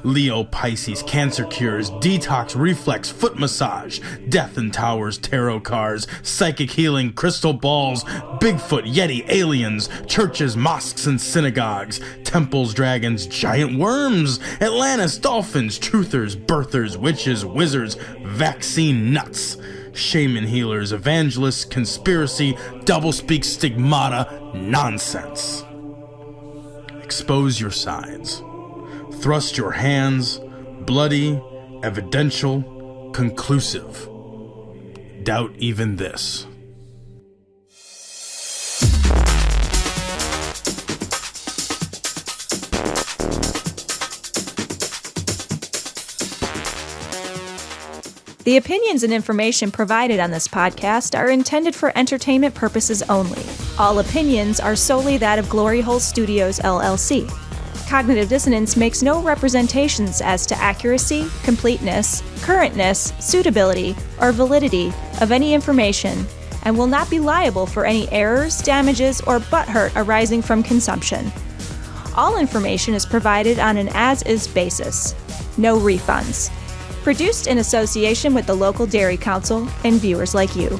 Leo, Pisces, cancer cures, detox, reflex, foot massage, death and towers, tarot cards, psychic healing, crystal balls, Bigfoot, Yeti, aliens, churches, mosques and synagogues, temples, dragons, giant worms, Atlantis, dolphins, truthers, birthers, witches, wizards, vaccine nuts, shaman healers, evangelists, conspiracy, doublespeak, stigmata, nonsense. Expose your sides. Thrust your hands, bloody, evidential, conclusive. doubt even this. The opinions and information provided on this podcast are intended for entertainment purposes only. All opinions are solely that of Glory Hole Studios, LLC. Cognitive Dissonance makes no representations as to accuracy, completeness, currentness, suitability, or validity of any information, and will not be liable for any errors, damages, or butthurt arising from consumption. All information is provided on an as-is basis. No refunds. Produced in association with the local Dairy Council and viewers like you.